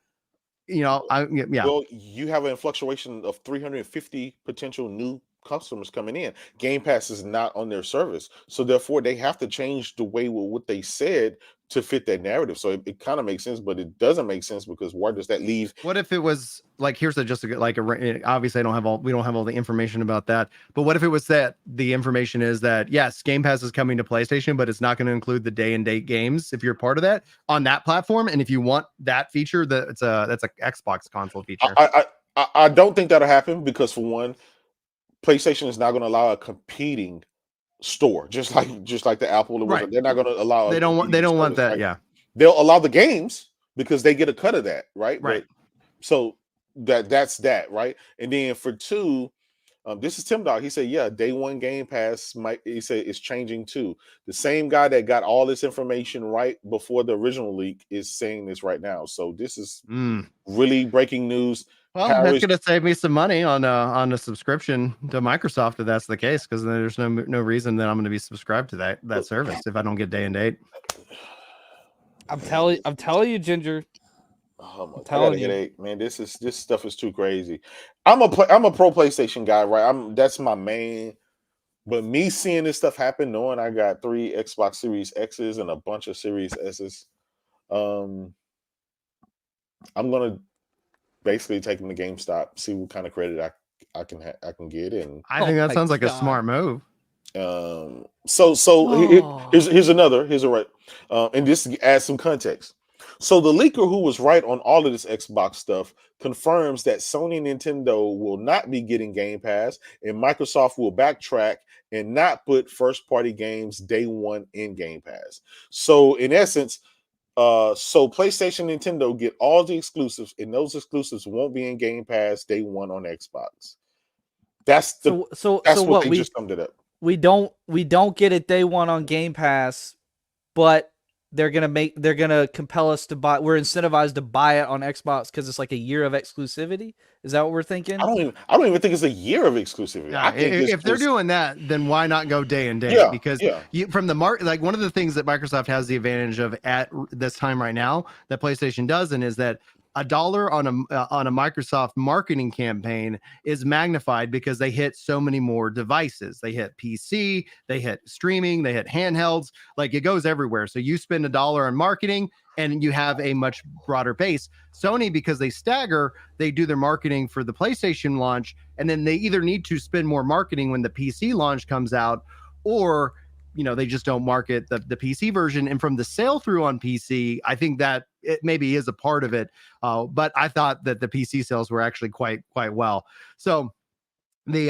Yeah. Well, you have an fluctuation of 350 potential new customers coming in. Game Pass is not on their service, so therefore they have to change the way what they said to fit that narrative. So it kind of makes sense, but it doesn't make sense because where does that leave? What if it was like obviously we don't have all the information about that, but what if it was that the information is that yes, Game Pass is coming to PlayStation, but it's not going to include the day and date games if you're part of that on that platform, and if you want that feature, that's a Xbox console feature. I don't think that'll happen because for one, PlayStation is not going to allow a competing store, just like the Apple. Right. They're not going to allow. They don't want that. Right? Yeah, they'll allow the games because they get a cut of that, right? Right. But, so that's that, right? And then for two, this is Tim Dog. He said, yeah, day one Game Pass it's changing too. The same guy that got all this information right before the original leak is saying this right now. So this is really breaking news. Well, that's going to save me some money on a subscription to Microsoft if that's the case, because there's no reason that I'm going to be subscribed to that service if I don't get day and date. I'm telling you, Ginger. Oh my, I'm telling you, headache, man. This stuff is too crazy. I'm a pro PlayStation guy, right? That's my main But me seeing this stuff happen, knowing I got 3 Xbox Series X's and a bunch of Series S's, I'm gonna basically take them to GameStop, see what kind of credit I can get, and I think that my sounds like a God. smart move. here's a right, and just to add some context. So the leaker who was right on all of this Xbox stuff confirms that Sony and Nintendo will not be getting Game Pass, and Microsoft will backtrack and not put first-party games day one in Game Pass. So in essence, so PlayStation, Nintendo get all the exclusives, and those exclusives won't be in Game Pass day one on Xbox. That's what what they we just summed it up. we don't get it day one on Game Pass, but they're gonna compel us to buy. We're incentivized to buy it on Xbox because it's like a year of exclusivity. Is that what we're thinking? I don't even think it's a year of exclusivity. Yeah, I think if they're doing that, then why not go day and day? Yeah, Because yeah. from the market, like one of the things that Microsoft has the advantage of at this time right now that PlayStation doesn't is that $1 on a Microsoft marketing campaign is magnified because they hit so many more devices. They hit PC, they hit streaming, they hit handhelds. Like it goes everywhere. So you spend $1 on marketing and you have a much broader base. Sony, because they stagger, they do their marketing for the PlayStation launch, and then they either need to spend more marketing when the PC launch comes out, or they just don't market the PC version. And from the sale through on PC, I think that it maybe is a part of it. But I thought that the PC sales were actually quite well. So the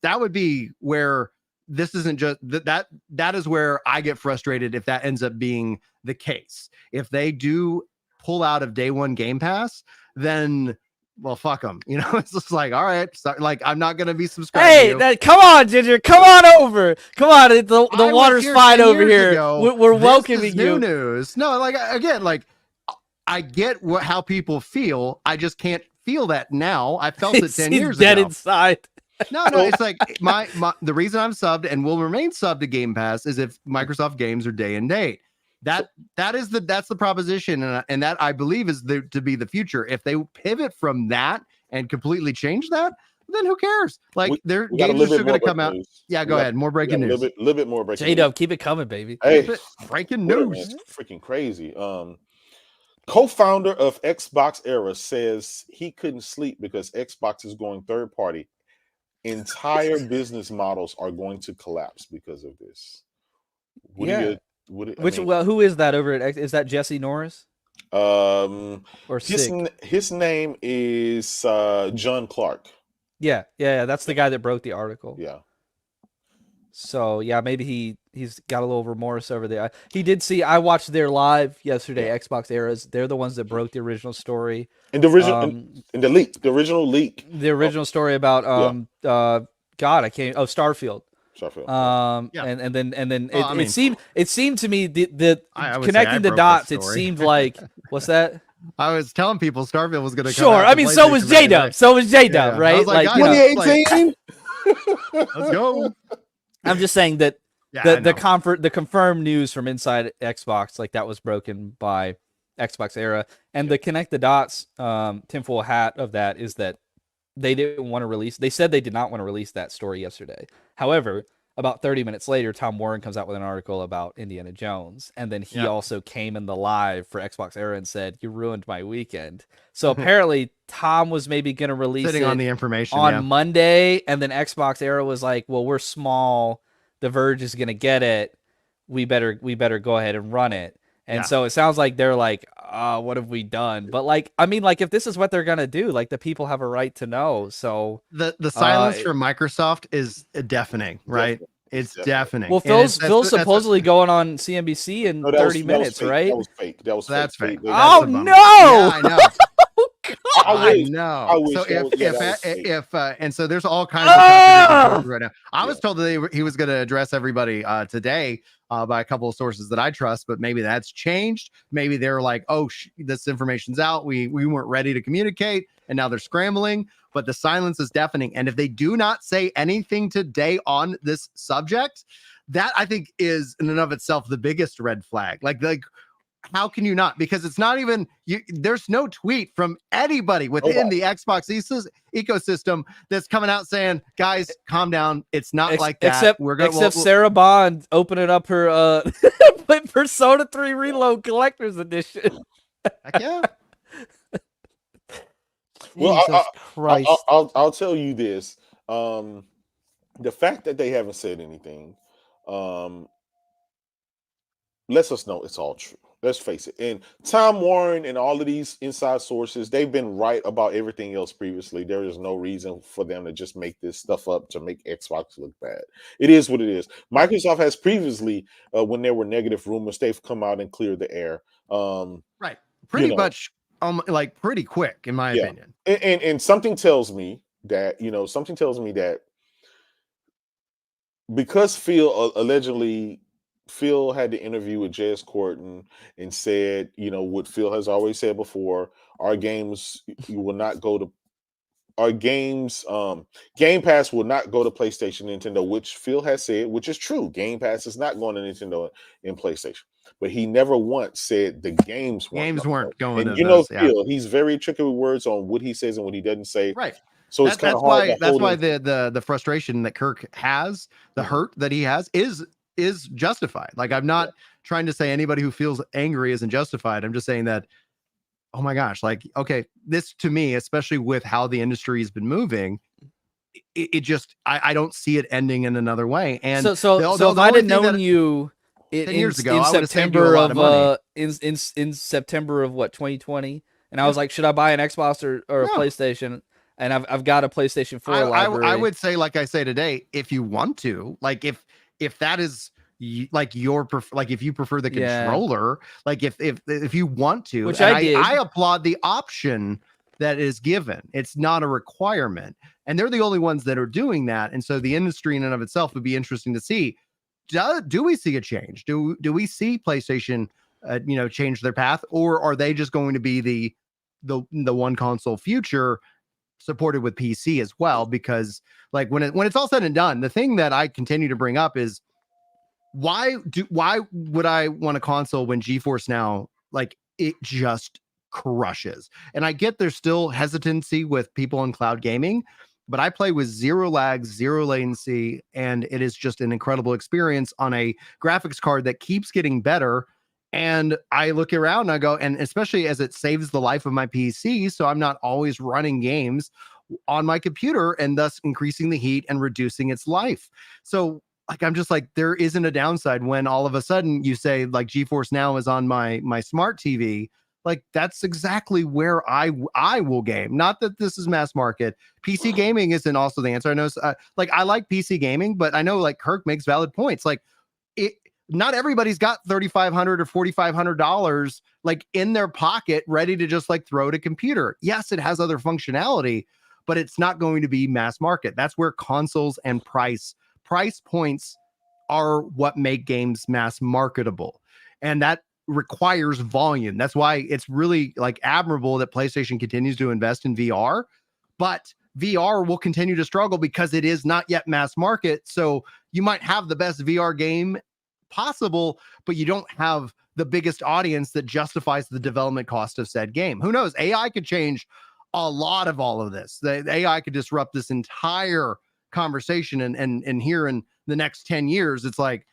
that would be where this isn't just that is where I get frustrated if that ends up being the case. If they do pull out of day one Game Pass, then well, fuck them. It's just like, all right, like I'm not gonna be subscribed. Hey, come on, Ginger, come on over. Come on, the water's fine over here. We're welcoming you. New news. No, like again, like I get how people feel. I just can't feel that now. I felt it 10 years dead ago. Inside. No, it's like my the reason I'm subbed and will remain subbed to Game Pass is if Microsoft games are day and date. That's the proposition, and that I believe is to be the future. If they pivot from that and completely change that, then who cares? Like their games are still going to come out. Yeah, go ahead. More breaking news. A little bit more breaking news. J-Dub, keep it coming, baby. Hey, breaking news. It's freaking crazy. Co-founder of Xbox Era says he couldn't sleep because Xbox is going third party. Entire business models are going to collapse because of this. Who is that over at is that Jesse Norris? Or Sig? His name is John Clark. Yeah, that's the guy that broke the article. Yeah. So yeah, maybe he's got a little remorse over there. He did see. I watched their live yesterday. Yeah. Xbox Eras. They're the ones that broke the original story. And the original, the original leak. The original story about Starfield. And then it seemed to me the connecting the dots. It seemed like what's that? I was telling people Starfield was going to come sure. out. I mean, so was J-Dub. Right? I was like 2018. Let's go. I'm just saying that the confirmed news from inside Xbox, like that was broken by Xbox Era, and the connect the dots tinfoil hat of that is that they didn't want to release. They said they did not want to release that story yesterday. However, about 30 minutes later, Tom Warren comes out with an article about Indiana Jones, and then he also came in the live for Xbox Era and said, "You ruined my weekend." So apparently, Tom was maybe going to release sitting it on the information on Monday, and then Xbox Era was like, "Well, we're small. The Verge is going to get it. We better go ahead and run it." And so it sounds like they're like, what have we done? But like, I mean, like if this is what they're going to do, like the people have a right to know. So the silence from Microsoft is deafening, right? It's deafening. Well, Phil's supposedly going on CNBC in 30 minutes, right? That was fake. That's fake. Oh, no. Yeah, I know. I know. So and so there's all kinds of right now. I was told that he was going to address everybody today by a couple of sources that I trust, but maybe that's changed. Maybe they're like, oh, this information's out. We weren't ready to communicate, and now they're scrambling. But the silence is deafening. And if they do not say anything today on this subject, that I think is in and of itself the biggest red flag. Like how can you not? Because it's not even there's no tweet from anybody within the Xbox ecosystem that's coming out saying, guys, calm down. It's not like that. Except Sarah Bond opening up her Persona 3 Reload Collector's Edition. Heck yeah. Well, Jesus Christ. I'll tell you this. The fact that they haven't said anything lets us know it's all true. Let's face it. And Tom Warren and all of these inside sources, they've been right about everything else previously. There is no reason for them to just make this stuff up to make Xbox look bad. It is what it is. Microsoft has previously, when there were negative rumors, they've come out and cleared the air. Right. Pretty much, like pretty quick, in my opinion. And something tells me that, because Phil had the interview with J.S. Corton and said, what Phil has always said before, our games will not go to Game Pass will not go to PlayStation and Nintendo, which Phil has said, which is true. Game Pass is not going to Nintendo and PlayStation. But he never once said the games weren't going. And Phil, he's very tricky with words on what he says and what he doesn't say. Right. So it's kind of hard. That's why the frustration that Kirk has, the hurt that he has, is justified. Like, I'm not trying to say anybody who feels angry isn't justified. I'm just saying that, oh my gosh, like, okay, this to me, especially with how the industry has been moving, it just, I don't see it ending in another way. And so if I'd have known you 10 years ago, in September of in September of 2020, and I was like, should I buy an Xbox or a PlayStation? And I've got a PlayStation 4 library. I would say, like I say today, if you want to, like, if that is like if you prefer the controller, like if you want to, which I did, I applaud the option that is given. It's not a requirement, and they're the only ones that are doing that. And so the industry in and of itself would be interesting to see. Do we see a change? Do we see PlayStation, change their path, or are they just going to be the one console future, supported with PC as well? Because like when it's all said and done, the thing that I continue to bring up is why would I want a console when GeForce Now, like, it just crushes? And I get there's still hesitancy with people in cloud gaming, but I play with zero lag, zero latency, and it is just an incredible experience on a graphics card that keeps getting better. And I look around and I go, and especially as it saves the life of my PC, so I'm not always running games on my computer and thus increasing the heat and reducing its life. So like, I'm just like, there isn't a downside when all of a sudden you say like GeForce Now is on my smart TV. Like, that's exactly where I will game. Not that this is mass market. PC gaming isn't also the answer. I know, like, I like PC gaming, but I know like Kirk makes valid points. Like, not everybody's got $3,500 or $4,500 like in their pocket ready to just like throw at a computer. Yes, it has other functionality, but it's not going to be mass market. That's where consoles and price points are what make games mass marketable. And that requires volume. That's why it's really like admirable that PlayStation continues to invest in VR, but VR will continue to struggle because it is not yet mass market. So you might have the best VR game possible, but you don't have the biggest audience that justifies the development cost of said game. Who knows? AI could change a lot of all of this. The AI could disrupt this entire conversation, and here in the next 10 years, it's like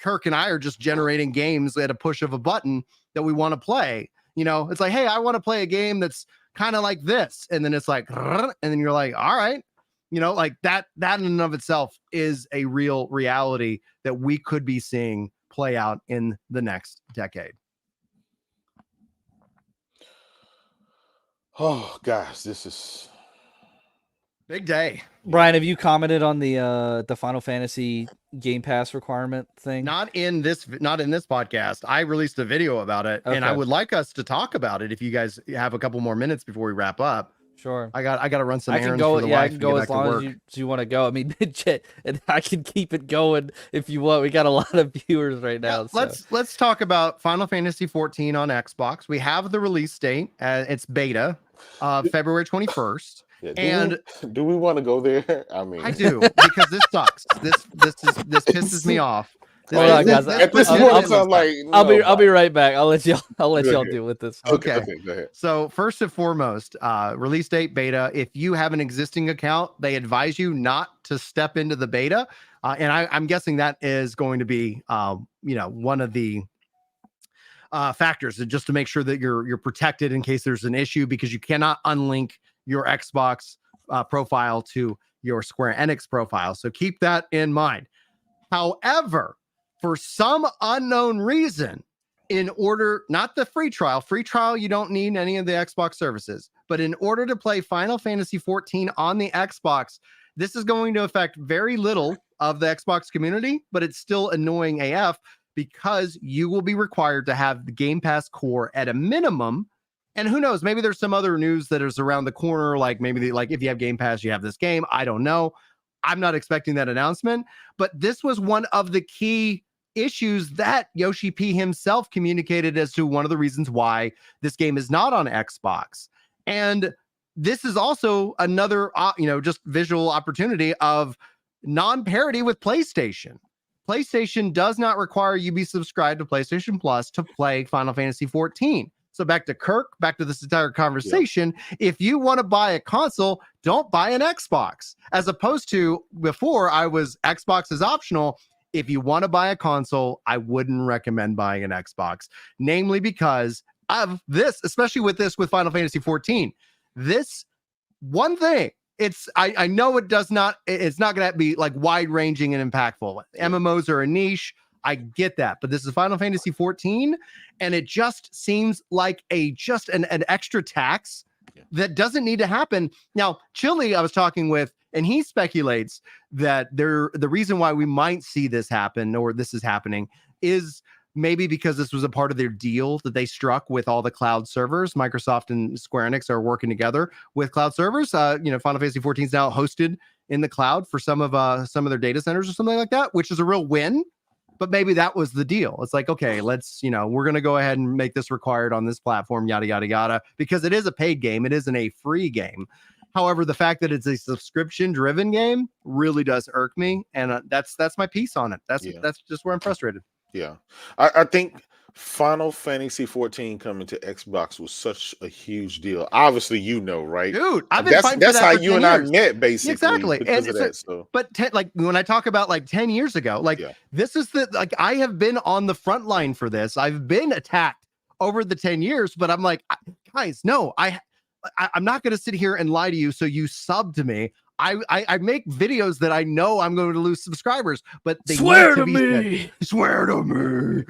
Kirk and I are just generating games at a push of a button that we want to play. It's like, hey, I want to play a game that's kind of like this, and then it's like, and then you're like, all right. Like that in and of itself is a real reality that we could be seeing play out in the next decade. Oh gosh, this is big day. Brian, have you commented on the Final Fantasy Game Pass requirement thing? Not in this podcast. I released a video about it, and I would like us to talk about it if you guys have a couple more minutes before we wrap up. Sure. I got to run some errands for the wife. I can go as long as you want to go. I mean, and I can keep it going if you want. We got a lot of viewers right now. Let's talk about Final Fantasy 14 on Xbox. We have the release date. It's beta, February 21st. Yeah, do we want to go there? I mean, I do, because this sucks. This pisses me off. Hold on, guys. At this I'll- point, I'll- it sounds like I'll be right back. I'll let y'all Go ahead. deal with this. Okay, go ahead. So first and foremost, release date beta. If you have an existing account, they advise you not to step into the beta, and I'm guessing that is going to be, one of the factors, just to make sure that you're protected in case there's an issue, because you cannot unlink your Xbox profile to your Square Enix profile. So keep that in mind. However, for some unknown reason, in order, not the free trial, you don't need any of the Xbox services, but in order to play Final Fantasy 14 on the Xbox, this is going to affect very little of the Xbox community, but it's still annoying AF, because you will be required to have the Game Pass core at a minimum. And who knows, maybe there's some other news that is around the corner, like maybe like if you have Game Pass, you have this game. I don't know. I'm not expecting that announcement, but this was one of the key issues that Yoshi P himself communicated as to one of the reasons why this game is not on Xbox. And this is also another, just visual opportunity of non-parity with PlayStation. PlayStation does not require you be subscribed to PlayStation Plus to play Final Fantasy 14. So back to Kirk, back to this entire conversation. Yeah. If you want to buy a console, don't buy an Xbox. As opposed to before, Xbox is optional. If you want to buy a console, I wouldn't recommend buying an Xbox, namely because of this, especially with Final Fantasy 14. This one thing, I know it's not going to be like wide ranging and impactful. MMOs are a niche. I get that, but this is Final Fantasy 14, and it just seems like an extra tax that doesn't need to happen. Now, Chili, I was talking with, and he speculates that the reason why we might see this happen, or this is happening, is maybe because this was a part of their deal that they struck with all the cloud servers. Microsoft and Square Enix are working together with cloud servers. Final Fantasy 14 is now hosted in the cloud for some of their data centers or something like that, which is a real win. But maybe that was the deal. It's like, okay, let's, we're going to go ahead and make this required on this platform, yada, yada, yada, because it is a paid game. It isn't a free game. However, the fact that it's a subscription-driven game really does irk me, and that's my piece on it. That's just where I'm frustrated. Yeah, I think Final Fantasy 14 coming to Xbox was such a huge deal. Obviously, right, dude? I've been fighting for that's that how for you 10 and years. I met, basically. Exactly, because of that. So, but when I talk about 10 years ago, this is I have been on the front line for this. I've been attacked over the 10 years, but I'm like, guys, no, I'm not going to sit here and lie to you. So you sub to me. I make videos that I know I'm going to lose subscribers, but they swear to me. Swear to me.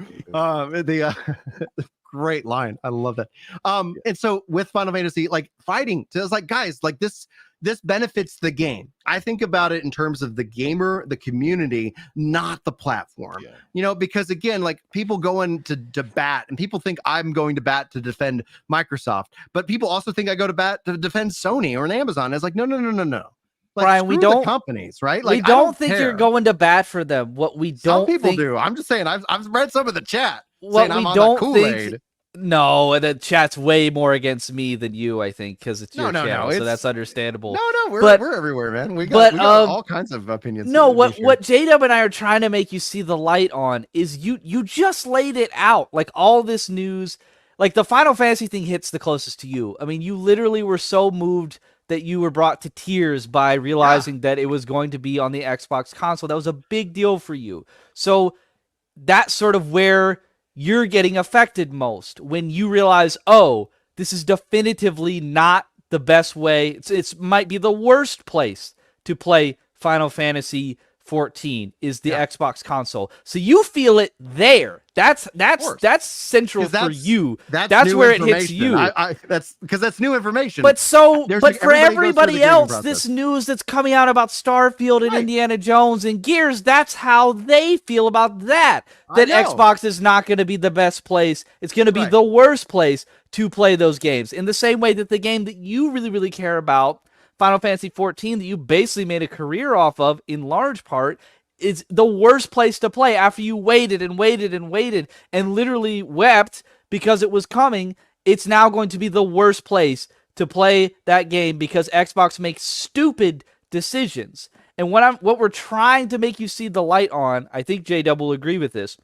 Great line. I love that. And so with Final Fantasy, fighting, so it's like, guys, this benefits the game. I think about it in terms of the gamer, the community, not the platform. Because again, people going to bat, and people think I'm going to bat to defend Microsoft, but people also think I go to bat to defend Sony or an Amazon. It's like, no. Brian, we don't companies, right? We don't think you're going to bat for them. What we don't Some people do. I'm just saying. I've read some of the chat. What saying we I'm don't on think. No, the chat's way more against me than you, I think, because it's your channel, so that's understandable. No, we're everywhere, man. We got all kinds of opinions. No, what J-Dub and I are trying to make you see the light on is you just laid it out. All this news, the Final Fantasy thing hits the closest to you. I mean, you literally were so moved that you were brought to tears by realizing that it was going to be on the Xbox console. That was a big deal for you. So that's sort of where you're getting affected most, when you realize, oh, this is definitively not the best way. It might be the worst place to play Final Fantasy 14 is the Xbox console. So you feel it there. That's central for you. That's where it hits you. That's because that's new information. But for everybody else, this news that's coming out about Starfield and Indiana Jones and Gears, that's how they feel about that. That Xbox is not going to be the best place. It's going to be the worst place to play those games. In the same way that the game that you really, really care about, Final Fantasy 14, that you basically made a career off of in large part, is the worst place to play after you waited and waited and waited and literally wept because it was coming. It's now going to be the worst place to play that game because Xbox makes stupid decisions. And what we're trying to make you see the light on, I think J-Dub will agree with this,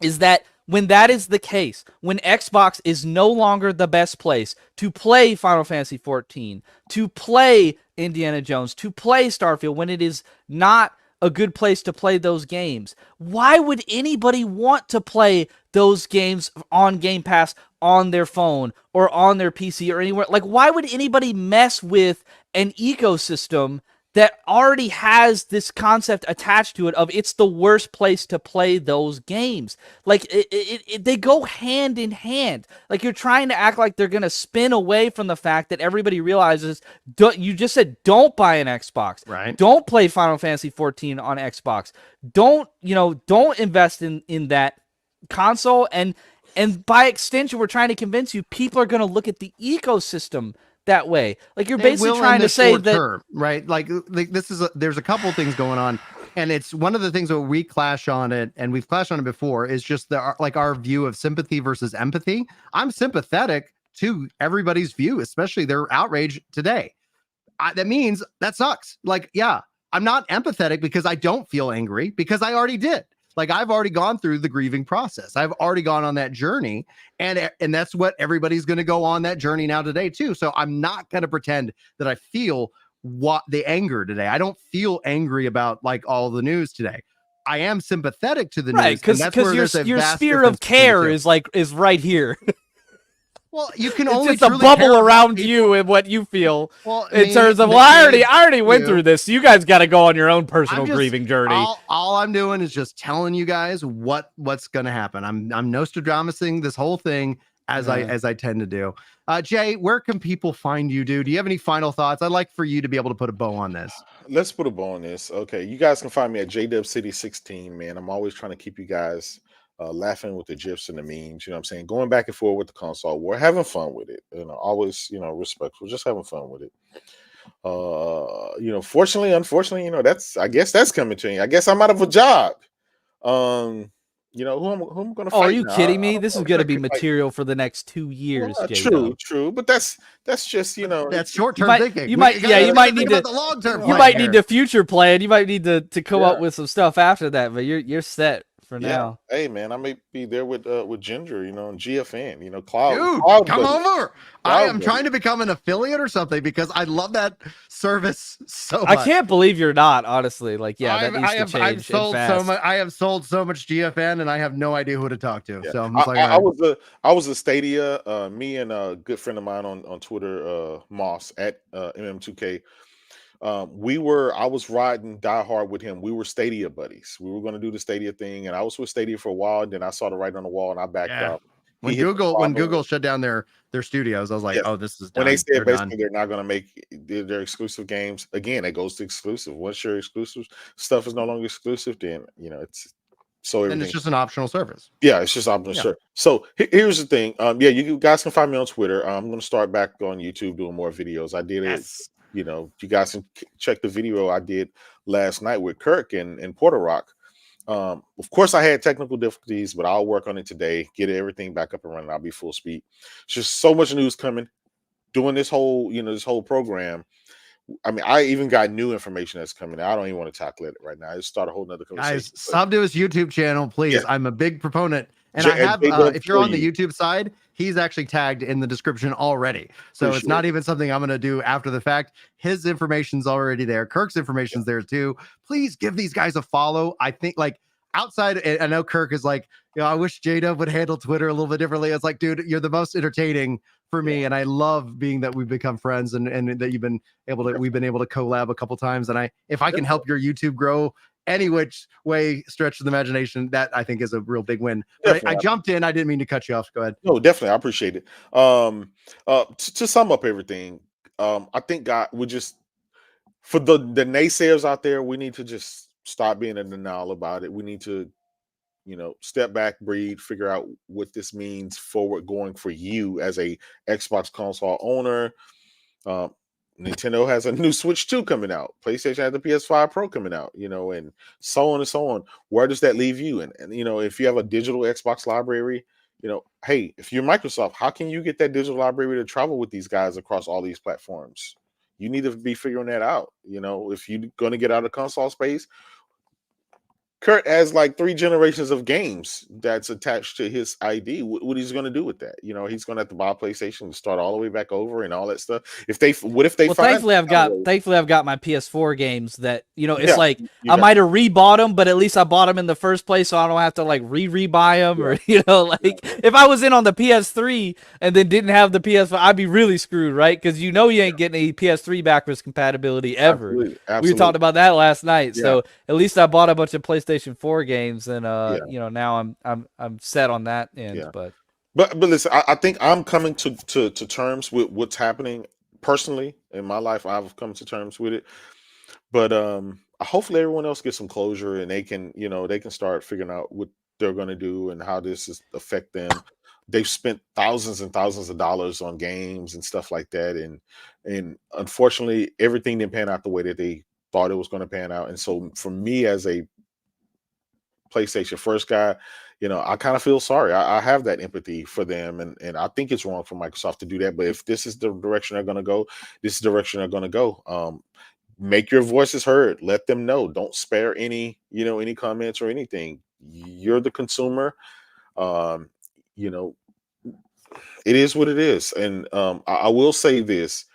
is that when that is the case, when Xbox is no longer the best place to play Final Fantasy XIV, to play Indiana Jones, to play Starfield, when it is not a good place to play those games, why would anybody want to play those games on Game Pass on their phone or on their PC or anywhere? Like, why would anybody mess with an ecosystem that already has this concept attached to it of it's the worst place to play those games? Like, they go hand in hand. Like, you're trying to act like they're going to spin away from the fact that everybody realizes, you just said, don't buy an Xbox. Right. Don't play Final Fantasy 14 on Xbox. Don't invest in that console. And by extension, we're trying to convince you people are going to look at the ecosystem that way. Like, you're basically trying to say that, term, right? Like this is there's a couple things going on, and it's one of the things that we clash on it, and we've clashed on it before, is just our view of sympathy versus empathy. I'm sympathetic to everybody's view, especially their outrage today. That means that sucks. Like, yeah, I'm not empathetic because I don't feel angry, because I already did. Like, I've already gone through the grieving process. I've already gone on that journey, and that's what everybody's going to go on that journey now today too. So I'm not going to pretend that I feel the anger today. I don't feel angry about like all the news today. I am sympathetic to the news, right? Because your sphere of care is right here. Well, you can it's only just a bubble around you and what you feel in terms of, I already went through this. So you guys got to go on your own personal grieving journey. All I'm doing is just telling you guys what's going to happen. I'm Nostradamusing this whole thing as I tend to do. Jay, where can people find you, dude? Do you have any final thoughts? I'd like for you to be able to put a bow on this. Let's put a bow on this. Okay, you guys can find me at JDubCity16, man. I'm always trying to keep you guys laughing with the gifs and the memes, you know what I'm saying? Going back and forth with the console war, having fun with it, always, respectful, just having fun with it. Fortunately, unfortunately, I guess that's coming to you. I guess I'm out of a job. Who I'm gonna fight? Are you now? kidding me? This is gonna be material for the next 2 years. Well, true, but that's just that's short-term thinking. You might need to the long-term. You might need to future plan. You might need to come up with some stuff after that, but you're set for now. Hey man, I may be there with Ginger, and GFN, Cloud. Dude, Cloud come buddy. over. I am trying to become an affiliate or something because I love that service so much. I can't believe you're not, honestly. Like, that needs to change. I've sold so much. I have sold so much GFN, and I have no idea who to talk to. Yeah. So I'm just I was a Stadia. Me and a good friend of mine on Twitter, Moss at MM2K. I was riding Die Hard with him. We were Stadia buddies. We were going to do the Stadia thing, and I was with Stadia for a while, and then I saw the writing on the wall and I backed up. When Google shut down their studios, I was like, oh, this is done. When they said basically they're not going to make their exclusive games again, it goes to exclusive. Once your exclusive stuff is no longer exclusive, then it's and it's just an optional service. Yeah, it's just optional service. So here's the thing. You guys can find me on Twitter. I'm going to start back on YouTube doing more videos. I did it. You guys can check the video I did last night with Kirk and Porter Rock. Of course, I had technical difficulties, but I'll work on it today, get everything back up and running. I'll be full speed. It's just so much news coming. Doing this whole program. I mean, I even got new information that's coming. I don't even want to tackle it right now. I just start a whole nother conversation. Guys, sub to his YouTube channel, please. Yeah. I'm a big proponent. And I have, if you're on the YouTube side, he's actually tagged in the description already. So it's not even something I'm going to do after the fact. His information's already there. Kirk's information's there too. Please give these guys a follow. I think outside, I know Kirk is like, I wish J-Dub would handle Twitter a little bit differently. It's like, dude, you're the most entertaining for me. And I love being that we've become friends and that we've been able to collab a couple times. And if I can help your YouTube grow any which way, stretch of the imagination, that I think is a real big win. I jumped in. I didn't mean to cut you off. Go ahead. No, definitely. I appreciate it. To sum up everything, I think God would just, for the naysayers out there, we need to just stop being in denial about it. We need to, step back, breathe, figure out what this means forward going for you as a Xbox console owner. Nintendo has a new Switch 2 coming out. PlayStation has the PS5 Pro coming out, and so on and so on. Where does that leave you? And if you have a digital Xbox library, hey, if you're Microsoft, how can you get that digital library to travel with these guys across all these platforms? You need to be figuring that out. You know, if you're going to get out of console space, Kurt has like 3 generations of games that's attached to his ID. What he's going to do with that? You know, he's going to have to buy a PlayStation and start all the way back over and all that stuff. What if they Well, find? thankfully I've got my PS4 games that, you know, it's Yeah, like you I got- might have rebought them, but at least I bought them in the first place, so I don't have to like re-buy them or, you know, like if I was in on the PS3 and then didn't have the PS5, I'd be really screwed, right? Because you know you ain't getting any PS3 backwards compatibility ever. Absolutely. We were talking about that last night, Yeah. so at least I bought a bunch of PlayStation 4 games, and Yeah. you know, now I'm set on that end. Yeah. But listen, I think I'm coming to terms with what's happening personally in my life. I've come to terms with it, but hopefully everyone else gets some closure and they can, you know, they can start figuring out what they're going to do and how this is affect them. They've spent thousands and thousands of dollars on games and stuff like that, and unfortunately everything didn't pan out the way that they thought it was going to pan out. And so for me as a PlayStation first guy, you know, I kind of feel sorry. I have that empathy for them, and I think it's wrong for Microsoft to do that. But if this is the direction they're going to go, this is the direction they're going to go. Make your voices heard. Let them know. Don't spare any, you know, any comments or anything. You're the consumer. You know, it is what it is. And I will say this: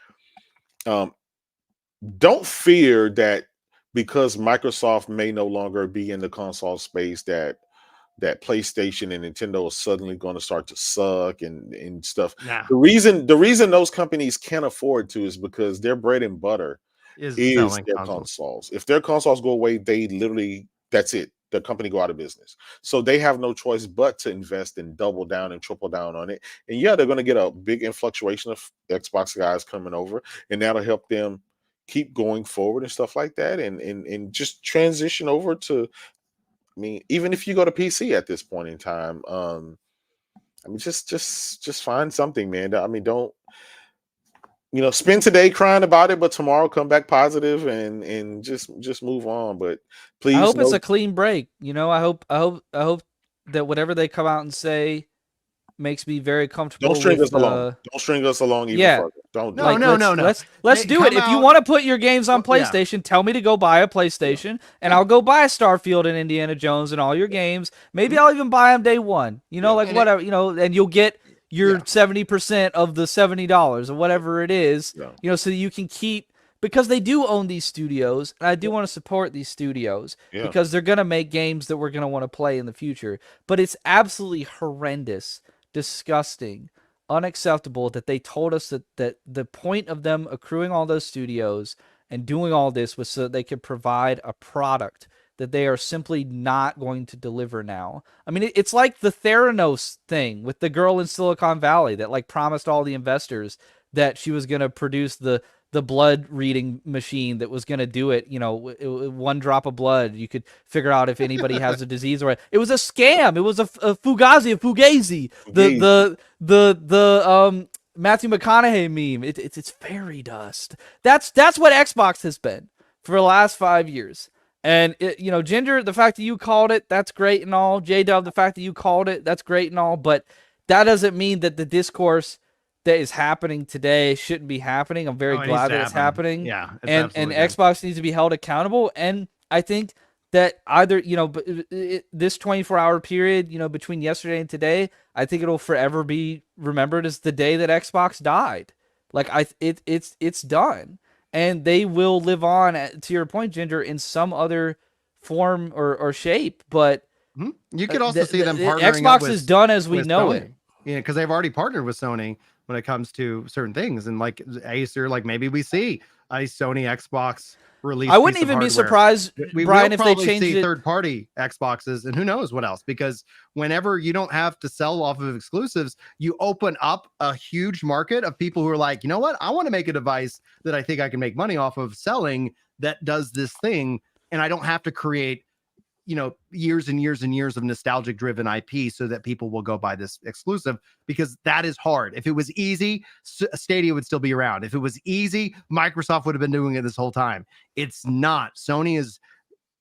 don't fear that because Microsoft may no longer be in the console space that PlayStation and Nintendo is suddenly going to start to suck and stuff. Nah. The reason those companies can't afford to is because their bread and butter is selling their consoles. If their consoles go away, they literally, that's it. The company go out of business. So they have no choice but to invest and double down and triple down on it. And yeah, they're going to get a big influctuation of Xbox guys coming over, and that'll help them keep going forward and stuff like that, and just transition over to, I mean, even if you go to PC at this point in time, I mean, just find something, man. I mean, don't, you know, spend today crying about it, but tomorrow come back positive and just move on. But please, I hope it's know- a clean break. You know, I hope that whatever they come out and say makes me very comfortable. don't string with, us along. Don't string us along even yeah. further. Don't. No, Like, no, Let's They do it. come If you out- want to put your games on Well, yeah. PlayStation, tell me to go buy a PlayStation, and I'll go buy Starfield and Indiana Jones and all your games. Maybe I'll even buy them day one. You know, Yeah. like And whatever. You know, and you'll get your Yeah. 70% of the $70 or whatever it is. Yeah. You know, so that you can keep, because they do own these studios, and I do want to support these studios Yeah. because they're gonna make games that we're gonna want to play in the future. But it's absolutely horrendous, disgusting, unacceptable that they told us that the point of them accruing all those studios and doing all this was so that they could provide a product that they are simply not going to deliver now. I mean, it's like the Theranos thing with the girl in Silicon Valley that like promised all the investors that she was going to produce the blood reading machine that was going to do it. You know, one drop of blood, you could figure out if anybody has a disease or what. It was a scam. It was a fugazi. The Matthew McConaughey meme. It's fairy dust. That's what Xbox has been for the last 5 years. And you know, Ginger, the fact that you called it, that's great and all. J-Dub, the fact that you called it, that's great and all. But that doesn't mean that the discourse that is happening today shouldn't be happening. I'm very glad that it's happening. Yeah, it's and absolutely good. Xbox needs to be held accountable. And I think that either, you know, this 24-hour period, you know, between yesterday and today, I think it'll forever be remembered as the day that Xbox died. Like it's done. And they will live on, to your point, Ginger, in some other form or shape. But you could also see them partnering Xbox up with, is done as we with know Sony. it. Yeah, because they've already partnered with Sony when it comes to certain things, and like Acer, like maybe we see a Sony Xbox release. I wouldn't piece of even be hardware. surprised, We Brian, will if they probably changed see it. third-party Xboxes, and who knows what else? Because whenever you don't have to sell off of exclusives, you open up a huge market of people who are like, you know what? I want to make a device that I think I can make money off of selling that does this thing, and I don't have to create, you know, years and years and years of nostalgic driven IP so that people will go buy this exclusive, because that is hard. If it was easy, Stadia would still be around. If it was easy, Microsoft would have been doing it this whole time. It's not. Sony is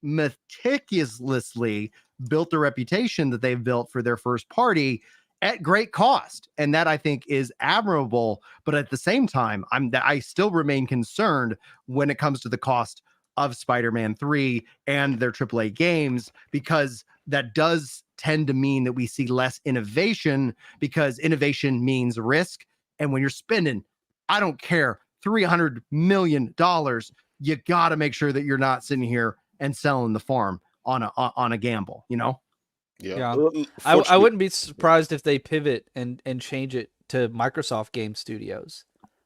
meticulously built the reputation that they've built for their first party, at great cost, and that I think is admirable. But at the same time, I still remain concerned when it comes to the cost of Spider-Man 3 and their AAA games, because that does tend to mean that we see less innovation, because innovation means risk. And when you're spending, I don't care, $300 million, you got to make sure that you're not sitting here and selling the farm on a gamble, you know? Yeah. I wouldn't be surprised if they pivot and change it to Microsoft Game Studios.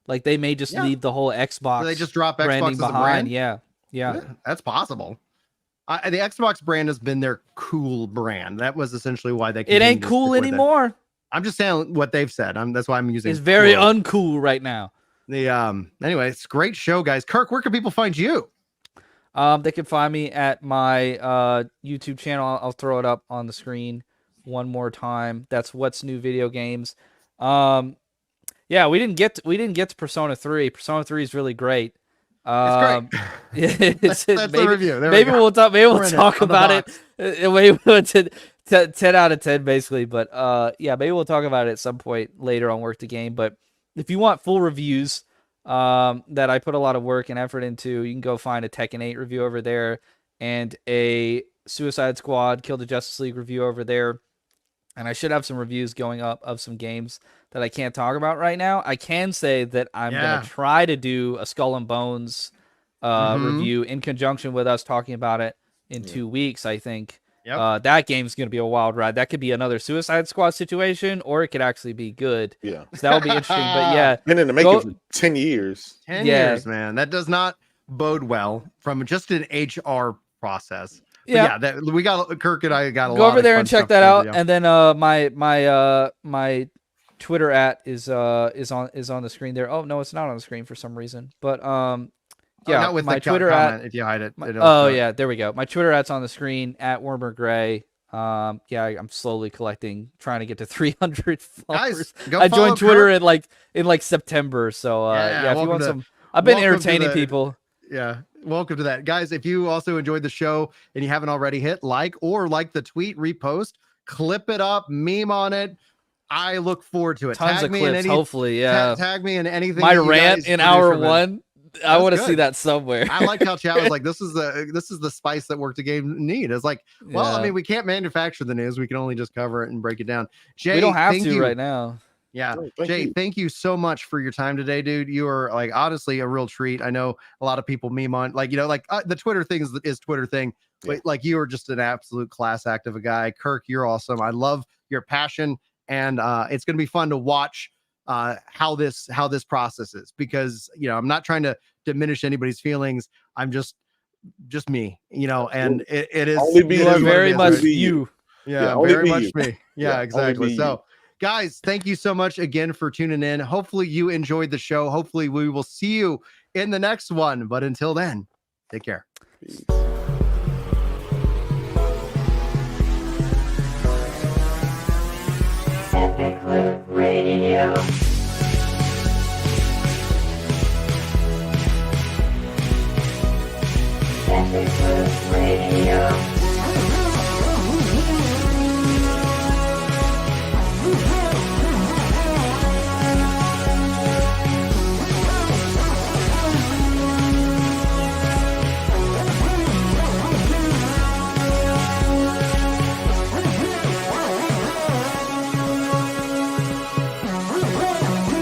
Like they may just leave the whole Xbox. So they just drop Xbox branding as a behind. brand? Yeah, that's possible. The Xbox brand has been their cool brand. That was essentially why they. It ain't cool anymore. I'm just saying what they've said. That's why I'm using. It's very uncool right now. Anyway, it's a great show, guys. Kirk, where can people find you? They can find me at my YouTube channel. I'll throw it up on the screen one more time. That's What's New Video Games. Yeah, we didn't get to Persona 3. Persona 3 is really great. It's great. That's the review. Maybe we'll talk. Maybe we'll talk about it. Maybe we'll 10 out of 10 basically. But yeah, maybe we'll talk about it at some point later on Work the Game. But if you want full reviews that I put a lot of work and effort into, you can go find a Tekken 8 review over there and a Suicide Squad Kill the Justice League review over there. And I should have some reviews going up of some games that I can't talk about right now. I can say that I'm going to try to do a Skull and Bones review in conjunction with us talking about it in 2 weeks, I think. Yep. That game's going to be a wild ride. That could be another Suicide Squad situation, or it could actually be good. Yeah. So that would be interesting. But yeah. Been in the making for 10 years. 10 years, man. That does not bode well from just an HR process. Yeah, that we got Kirk and I got a lot. Go over there and check that out, video. and then my Twitter is on the screen there. Oh no, it's not on the screen for some reason. But yeah, not with my the Twitter comment, at if you hide it. Yeah, there we go. My Twitter at's on the screen at Wormer Gray. Yeah, I'm slowly collecting, trying to get to 300 followers. Guys, go I joined follow Twitter Kirk. in September, so yeah, if you want some, I've been welcome to entertaining the- people. Yeah, welcome to that, guys. If you also enjoyed the show and you haven't already, hit like the tweet, repost, clip it up, meme on it. I look forward to it. Tons tag of me clips, in any, hopefully. Yeah, tag me in anything. my that you rant guys in produce hour from it. one. I That's want to see good. that somewhere. I like how chat was like, this is the spice that Work the Game need. It's like, well, I Yeah. mean, we can't manufacture the news. We can only just cover it and break it down. Jay, We don't have thank to you. right now. Yeah. Oh, thank Jay, you. thank you so much for your time today, dude. You are like honestly a real treat. I know a lot of people meme on like, the Twitter thing is Twitter thing, but like you are just an absolute class act of a guy. Kirk, you're awesome. I love your passion, and it's going to be fun to watch how this processes, because I'm not trying to diminish anybody's feelings. I'm just me, and it is Only be it You is are what it very is, much right? you. Yeah, only very be much you. me. Yeah, Yeah, only exactly. be So you. guys, thank you so much again for tuning in. Hopefully you enjoyed the show. Hopefully we will see you in the next one. But until then, take care. Peace. Epic Loot Radio. Epic Loot Radio.